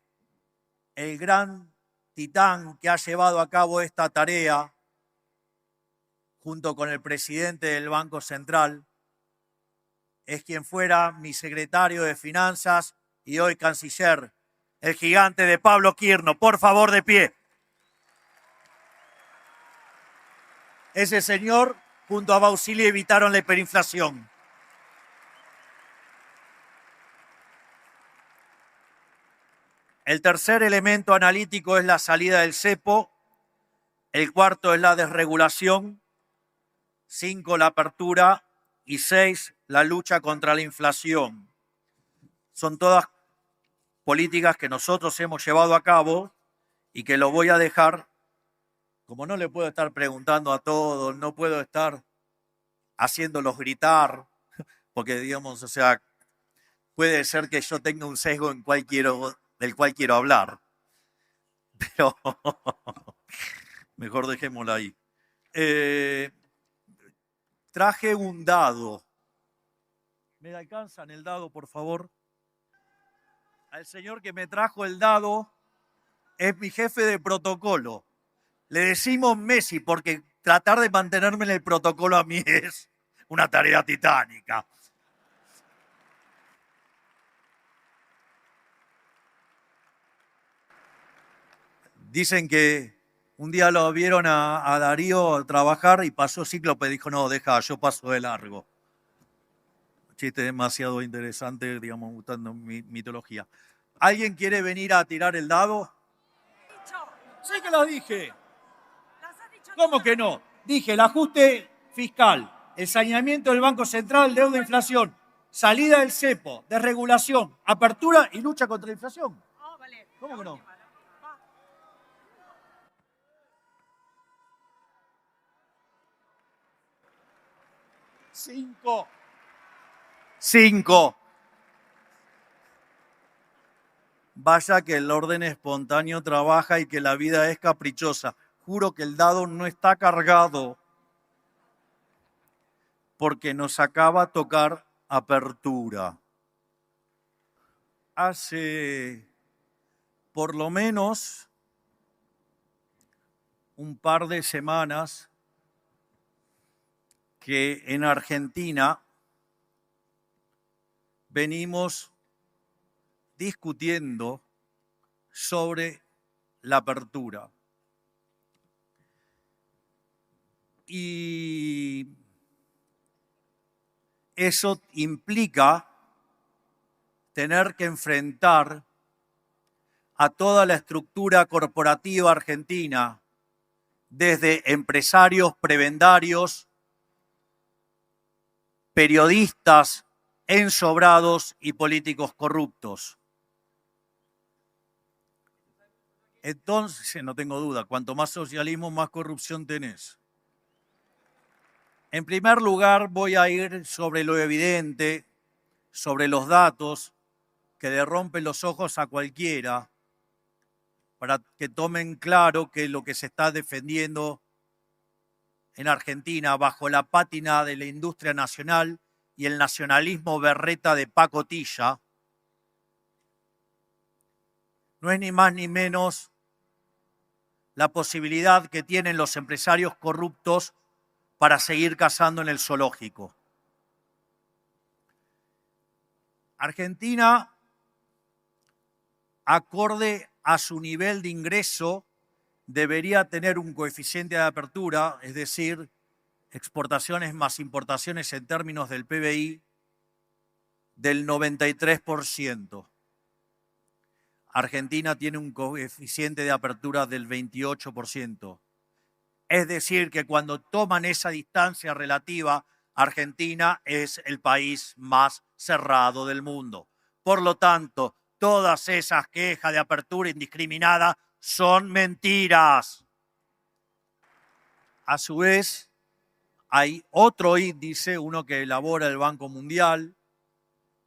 el gran titán que ha llevado a cabo esta tarea, junto con el presidente del Banco Central, es quien fuera mi secretario de Finanzas y hoy canciller, el gigante de Pablo Quirno. Por favor, de pie. Ese señor, junto a Bausili, evitaron la hiperinflación. El tercer elemento analítico es la salida del cepo. El cuarto es la desregulación. 5, la apertura. Y 6, la lucha contra la inflación. Son todas políticas que nosotros hemos llevado a cabo y que lo voy a dejar, como no le puedo estar preguntando a todos, no puedo estar haciéndolos gritar, porque digamos, o sea, puede ser que yo tenga un sesgo del cual quiero hablar, pero mejor dejémoslo ahí. Traje un dado. ¿Me alcanzan el dado, por favor? Al señor que me trajo el dado es mi jefe de protocolo. Le decimos Messi porque tratar de mantenerme en el protocolo a mí es una tarea titánica. Dicen que un día lo vieron a Darío trabajar y pasó Cíclope, dijo, no, deja, yo paso de largo. Chiste demasiado interesante, digamos, gustando mi mitología. ¿Alguien quiere venir a tirar el dado? Sí que lo dije. ¿Cómo que no? Dije, el ajuste fiscal, el saneamiento del Banco Central, deuda e inflación, salida del cepo, desregulación, apertura y lucha contra la inflación. ¿Cómo que no? Cinco. Vaya que el orden espontáneo trabaja y que la vida es caprichosa. Juro que el dado no está cargado porque nos acaba de tocar apertura. Hace por lo menos un par de semanas que en Argentina venimos discutiendo sobre la apertura. Y eso implica tener que enfrentar a toda la estructura corporativa argentina, desde empresarios prebendarios, periodistas ensobrados y políticos corruptos. Entonces, no tengo duda, cuanto más socialismo, más corrupción tenés. En primer lugar, voy a ir sobre lo evidente, sobre los datos que le rompen los ojos a cualquiera, para que tomen claro que lo que se está defendiendo en Argentina bajo la pátina de la industria nacional y el nacionalismo berreta de pacotilla no es ni más ni menos la posibilidad que tienen los empresarios corruptos para seguir cazando en el zoológico. Argentina, acorde a su nivel de ingreso, debería tener un coeficiente de apertura, es decir, exportaciones más importaciones en términos del PBI, del 93%. Argentina tiene un coeficiente de apertura del 28%. Es decir, que cuando toman esa distancia relativa, Argentina es el país más cerrado del mundo. Por lo tanto, todas esas quejas de apertura indiscriminada son mentiras. A su vez, hay otro índice, uno que elabora el Banco Mundial,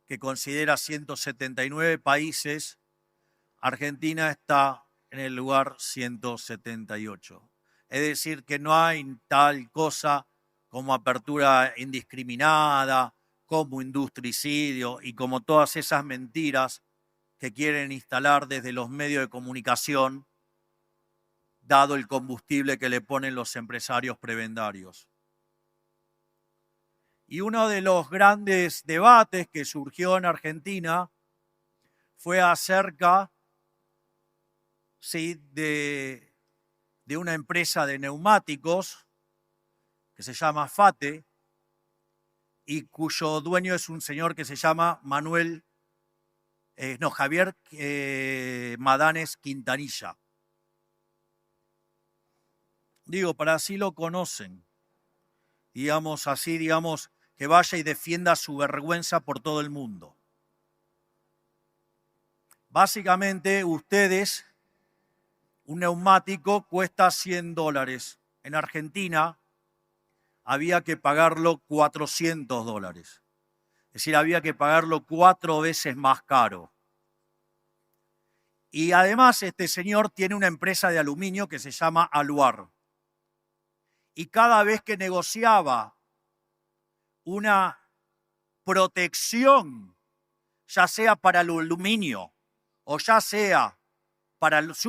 que considera 179 países. Argentina está en el lugar 178. Es decir, que no hay tal cosa como apertura indiscriminada, como industricidio y como todas esas mentiras que quieren instalar desde los medios de comunicación, dado el combustible que le ponen los empresarios prebendarios. Y uno de los grandes debates que surgió en Argentina fue acerca de una empresa de neumáticos que se llama FATE y cuyo dueño es un señor que se llama Javier Madanes Quintanilla. Digo, para así lo conocen, digamos, que vaya y defienda su vergüenza por todo el mundo. Básicamente, un neumático cuesta $100. En Argentina había que pagarlo $400. Es decir, había que pagarlo 4 veces más caro. Y además este señor tiene una empresa de aluminio que se llama Aluar. Y cada vez que negociaba una protección, ya sea para el aluminio o ya sea para los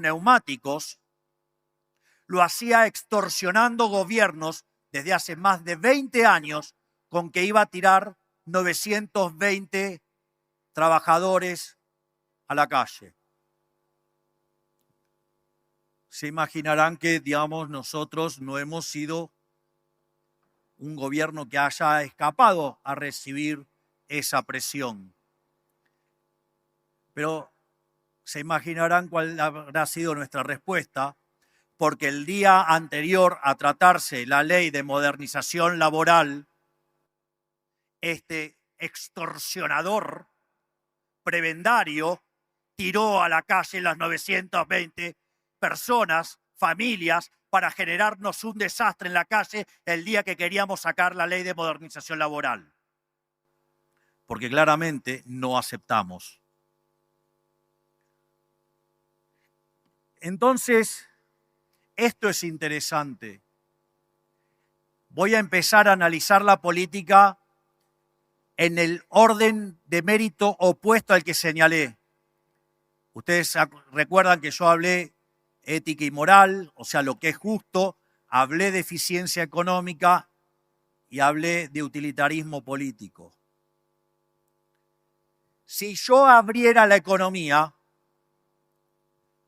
neumáticos, lo hacía extorsionando gobiernos desde hace más de 20 años con que iba a tirar 920 trabajadores a la calle. Se imaginarán que, nosotros no hemos sido un gobierno que haya escapado a recibir esa presión. Pero se imaginarán cuál habrá sido nuestra respuesta porque el día anterior a tratarse la ley de modernización laboral, este extorsionador prebendario tiró a la calle las 920 personas, familias, para generarnos un desastre en la calle el día que queríamos sacar la ley de modernización laboral. Porque claramente no aceptamos. Entonces, esto es interesante. Voy a empezar a analizar la política en el orden de mérito opuesto al que señalé. Ustedes recuerdan que yo hablé ética y moral, o sea, lo que es justo, hablé de eficiencia económica y hablé de utilitarismo político. Si yo abriera la economía,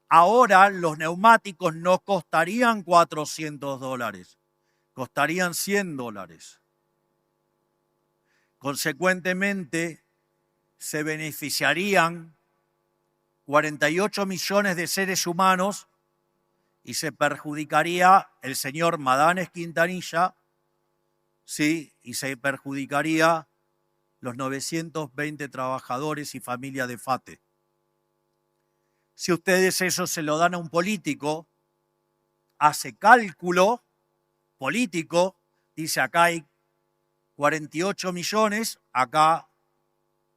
ahora los neumáticos no costarían $400, costarían $100. Consecuentemente, se beneficiarían 48 millones de seres humanos y se perjudicaría el señor Madanes Quintanilla, sí, y se perjudicaría los 920 trabajadores y familias de FATE. Si ustedes eso se lo dan a un político, hace cálculo político, dice acá hay 48 millones, acá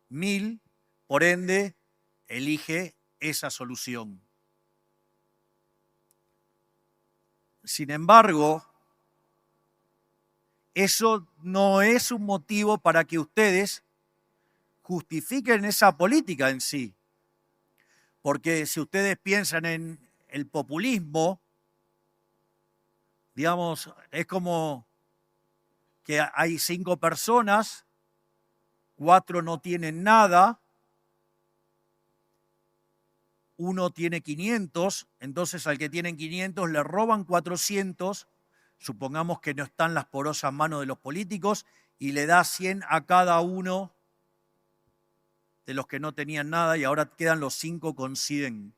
1.000, por ende, elige esa solución. Sin embargo, eso no es un motivo para que ustedes justifiquen esa política en sí. Porque si ustedes piensan en el populismo, digamos, es como que hay 5 personas, 4 no tienen nada, 1 tiene 500, entonces al que tienen 500 le roban 400, supongamos que no están las porosas manos de los políticos, y le da 100 a cada uno de los que no tenían nada y ahora quedan los 5 con 100.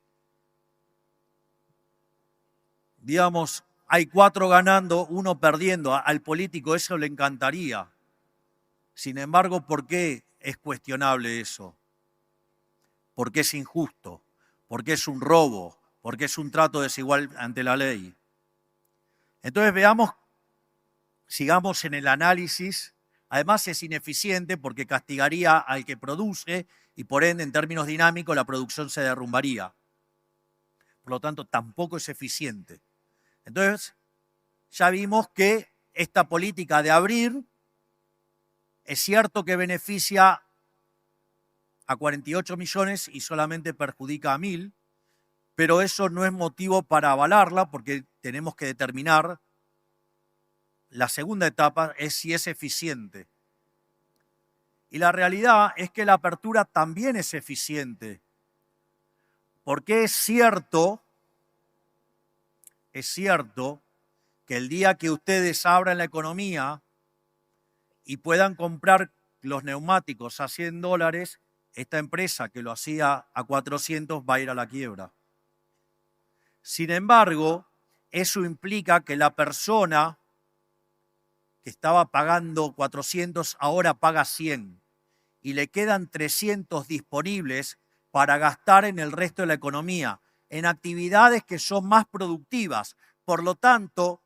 Digamos, hay 4 ganando, 1 perdiendo. Al político eso le encantaría. Sin embargo, ¿por qué es cuestionable eso? Porque es injusto, porque es un robo, porque es un trato desigual ante la ley. Entonces veamos, sigamos en el análisis. Además es ineficiente porque castigaría al que produce y por ende en términos dinámicos la producción se derrumbaría. Por lo tanto tampoco es eficiente. Entonces ya vimos que esta política de abrir es cierto que beneficia a 48 millones y solamente perjudica a 1.000, pero eso no es motivo para avalarla porque tenemos que determinar. La segunda etapa es si es eficiente. Y la realidad es que la apertura también es eficiente. Porque es cierto que el día que ustedes abran la economía y puedan comprar los neumáticos a $100, esta empresa que lo hacía a 400 va a ir a la quiebra. Sin embargo, eso implica que la persona que estaba pagando 400 ahora paga 100 y le quedan 300 disponibles para gastar en el resto de la economía, en actividades que son más productivas. Por lo tanto,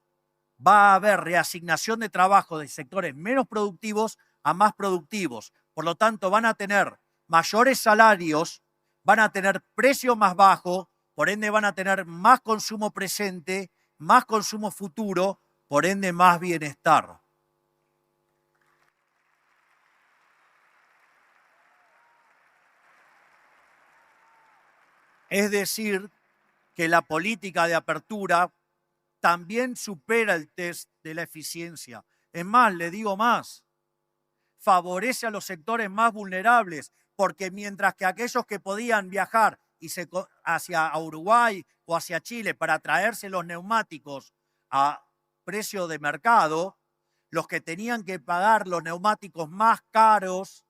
va a haber reasignación de trabajo de sectores menos productivos a más productivos. Por lo tanto, van a tener mayores salarios, van a tener precios más bajos, por ende van a tener más consumo presente, más consumo futuro, por ende más bienestar. Es decir, que la política de apertura también supera el test de la eficiencia. Es más, le digo más, favorece a los sectores más vulnerables, porque mientras que aquellos que podían viajar hacia Uruguay o hacia Chile para traerse los neumáticos a precio de mercado, los que tenían que pagar los neumáticos más caros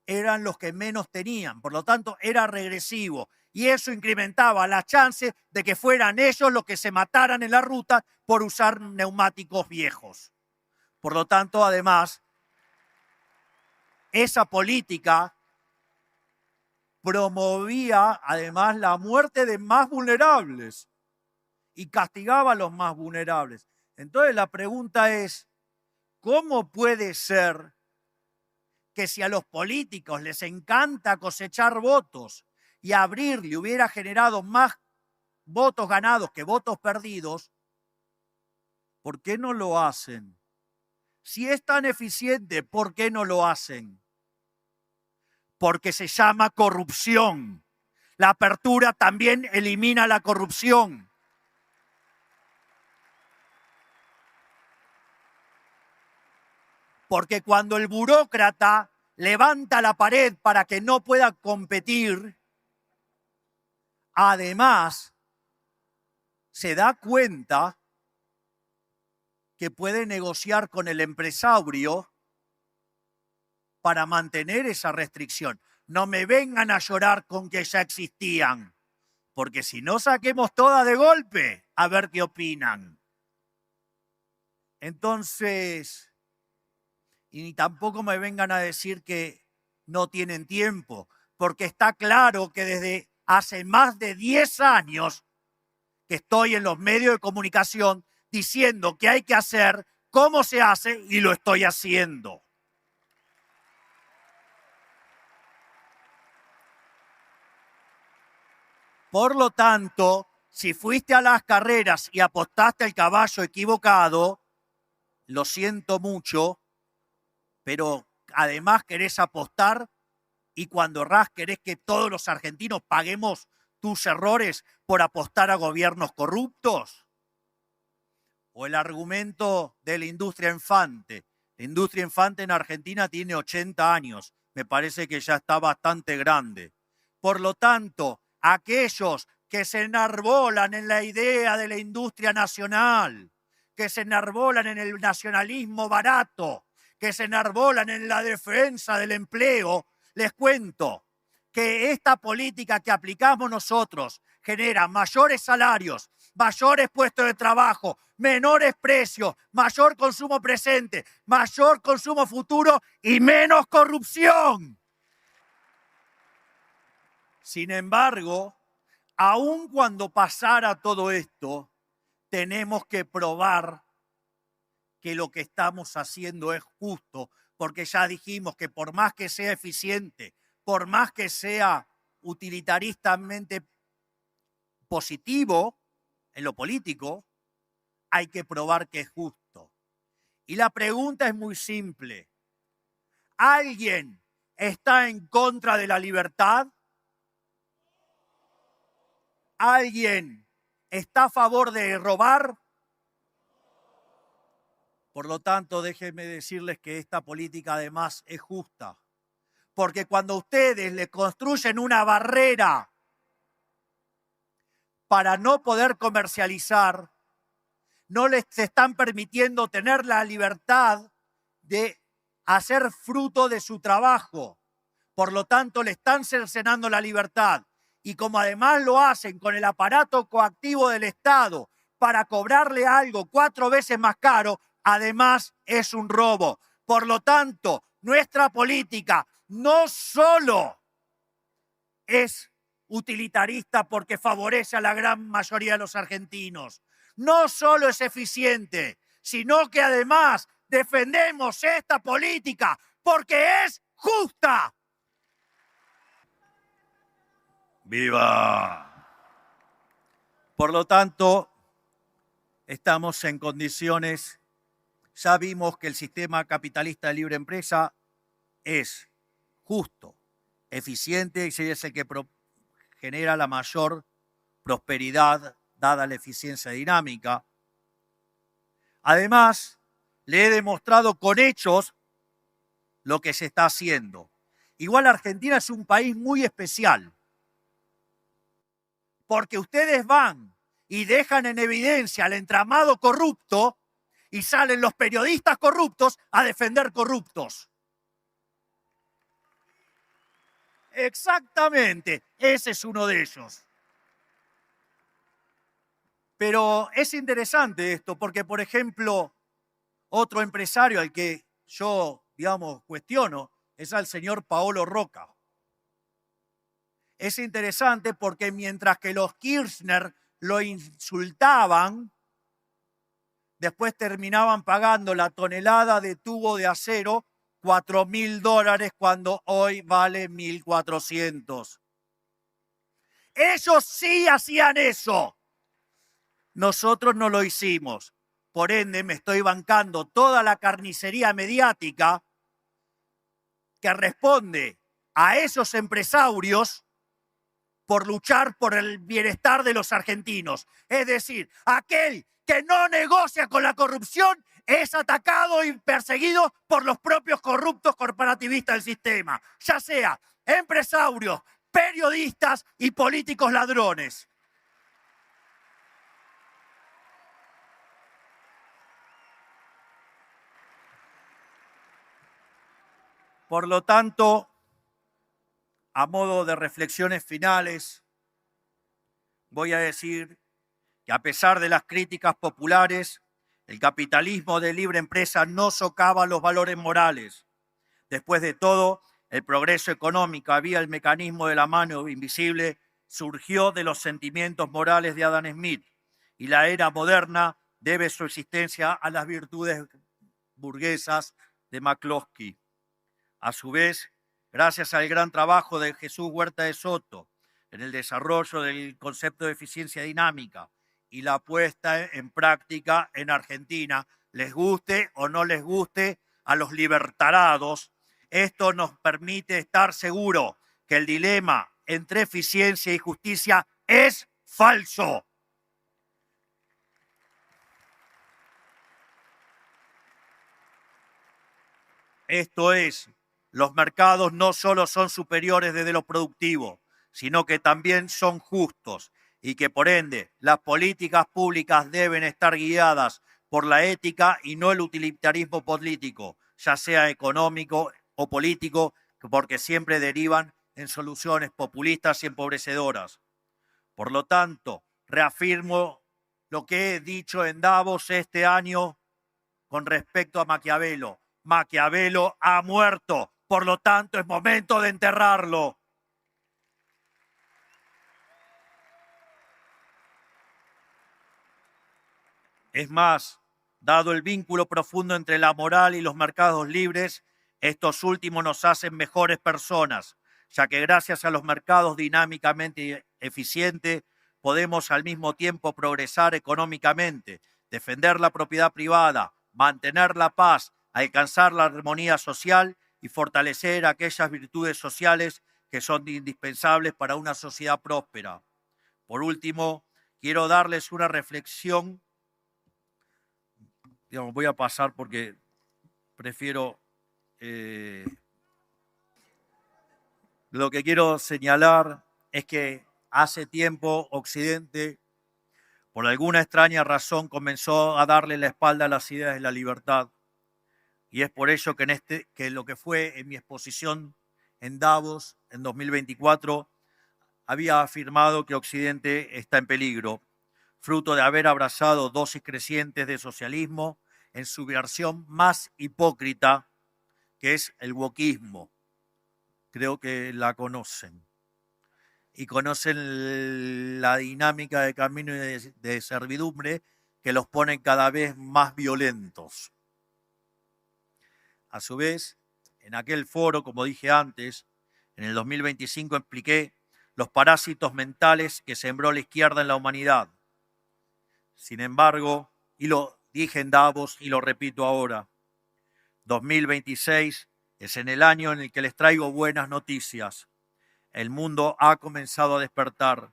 eran los que menos tenían. Por lo tanto, era regresivo. Y eso incrementaba la chance de que fueran ellos los que se mataran en la ruta por usar neumáticos viejos. Por lo tanto, además, esa política promovía además la muerte de más vulnerables y castigaba a los más vulnerables. Entonces la pregunta es, ¿cómo puede ser que si a los políticos les encanta cosechar votos y Abril le hubiera generado más votos ganados que votos perdidos, ¿por qué no lo hacen? Si es tan eficiente, ¿por qué no lo hacen? Porque se llama corrupción. La apertura también elimina la corrupción. Porque cuando el burócrata levanta la pared para que no pueda competir, además se da cuenta que puede negociar con el empresario para mantener esa restricción. No me vengan a llorar con que ya existían, porque si no, saquemos todas de golpe a ver qué opinan. Entonces, y tampoco me vengan a decir que no tienen tiempo, porque está claro que desde hace más de 10 años que estoy en los medios de comunicación diciendo que hay que hacer, cómo se hace, y lo estoy haciendo. Por lo tanto, si fuiste a las carreras y apostaste al caballo equivocado, lo siento mucho, pero además querés apostar y cuando errás querés que todos los argentinos paguemos tus errores por apostar a gobiernos corruptos. O el argumento de la industria infante. La industria infante en Argentina tiene 80 años. Me parece que ya está bastante grande. Por lo tanto, aquellos que se enarbolan en la idea de la industria nacional, que se enarbolan en el nacionalismo barato, que se enarbolan en la defensa del empleo, les cuento que esta política que aplicamos nosotros genera mayores salarios, mayores puestos de trabajo, menores precios, mayor consumo presente, mayor consumo futuro y menos corrupción. Sin embargo, aun cuando pasara todo esto, tenemos que probar que lo que estamos haciendo es justo, porque ya dijimos que por más que sea eficiente, por más que sea utilitaristamente positivo en lo político, hay que probar que es justo. Y la pregunta es muy simple. ¿Alguien está en contra de la libertad? ¿Alguien está a favor de robar? Por lo tanto, déjenme decirles que esta política además es justa. Porque cuando ustedes le construyen una barrera para no poder comercializar, no les están permitiendo tener la libertad de hacer fruto de su trabajo. Por lo tanto, le están cercenando la libertad. Y como además lo hacen con el aparato coactivo del Estado para cobrarle algo 4 veces más caro, además es un robo. Por lo tanto, nuestra política no solo es utilitarista porque favorece a la gran mayoría de los argentinos, no solo es eficiente, sino que además defendemos esta política porque es justa. ¡Viva! Por lo tanto, estamos en condiciones, ya vimos que el sistema capitalista de libre empresa es justo, eficiente y es el que genera la mayor prosperidad dada la eficiencia dinámica. Además, le he demostrado con hechos lo que se está haciendo. Igual Argentina es un país muy especial, porque ustedes van y dejan en evidencia al entramado corrupto y salen los periodistas corruptos a defender corruptos. Exactamente, ese es uno de ellos. Pero es interesante esto porque, por ejemplo, otro empresario al que yo, cuestiono es al señor Paolo Roca. Es interesante porque mientras que los Kirchner lo insultaban, después terminaban pagando la tonelada de tubo de acero $4.000 cuando hoy vale 1.400. Ellos sí hacían eso. Nosotros no lo hicimos. Por ende, me estoy bancando toda la carnicería mediática que responde a esos empresarios por luchar por el bienestar de los argentinos. Es decir, aquel que no negocia con la corrupción es atacado y perseguido por los propios corruptos corporativistas del sistema, ya sea empresarios, periodistas y políticos ladrones. Por lo tanto, a modo de reflexiones finales, voy a decir que a pesar de las críticas populares, el capitalismo de libre empresa no socava los valores morales. Después de todo, el progreso económico, vía el mecanismo de la mano invisible, surgió de los sentimientos morales de Adam Smith, y la era moderna debe su existencia a las virtudes burguesas de McCloskey. A su vez, gracias al gran trabajo de Jesús Huerta de Soto en el desarrollo del concepto de eficiencia dinámica y la puesta en práctica en Argentina, les guste o no les guste a los libertarados, esto nos permite estar seguros que el dilema entre eficiencia y justicia es falso. Esto es, los mercados no solo son superiores desde lo productivo, sino que también son justos y que por ende las políticas públicas deben estar guiadas por la ética y no el utilitarismo político, ya sea económico o político, porque siempre derivan en soluciones populistas y empobrecedoras. Por lo tanto, reafirmo lo que he dicho en Davos este año con respecto a Maquiavelo. Maquiavelo ha muerto, por lo tanto es momento de enterrarlo. Es más, dado el vínculo profundo entre la moral y los mercados libres, estos últimos nos hacen mejores personas, ya que gracias a los mercados dinámicamente eficientes podemos al mismo tiempo progresar económicamente, defender la propiedad privada, mantener la paz, alcanzar la armonía social y fortalecer aquellas virtudes sociales que son indispensables para una sociedad próspera. Por último, quiero darles una reflexión. Voy a pasar porque prefiero... Lo que quiero señalar es que hace tiempo Occidente, por alguna extraña razón, comenzó a darle la espalda a las ideas de la libertad. Y es por ello que lo que fue en mi exposición en Davos en 2024, había afirmado que Occidente está en peligro, fruto de haber abrazado dosis crecientes de socialismo en su versión más hipócrita, que es el wokismo. Creo que la conocen. Y conocen la dinámica de camino y de servidumbre que los ponen cada vez más violentos. A su vez, en aquel foro, como dije antes, en el 2025 expliqué los parásitos mentales que sembró la izquierda en la humanidad. Sin embargo, y lo dije en Davos y lo repito ahora, 2026 es en el año en el que les traigo buenas noticias. El mundo ha comenzado a despertar.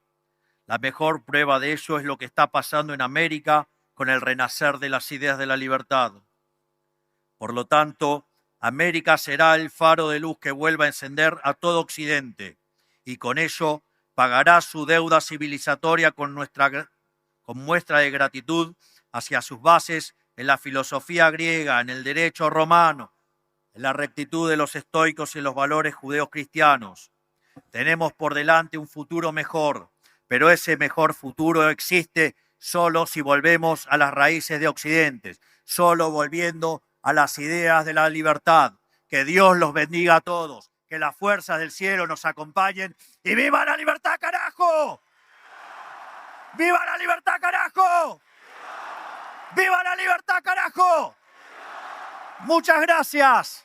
La mejor prueba de ello es lo que está pasando en América con el renacer de las ideas de la libertad. Por lo tanto, América será el faro de luz que vuelva a encender a todo Occidente y con ello pagará su deuda civilizatoria con muestra de gratitud hacia sus bases en la filosofía griega, en el derecho romano, en la rectitud de los estoicos y los valores judeos cristianos. Tenemos por delante un futuro mejor, pero ese mejor futuro existe solo si volvemos a las raíces de Occidente, solo volviendo a las ideas de la libertad. Que Dios los bendiga a todos, que las fuerzas del cielo nos acompañen y ¡viva la libertad, carajo! ¡Viva la libertad, carajo! ¡Viva la libertad, carajo! Muchas gracias.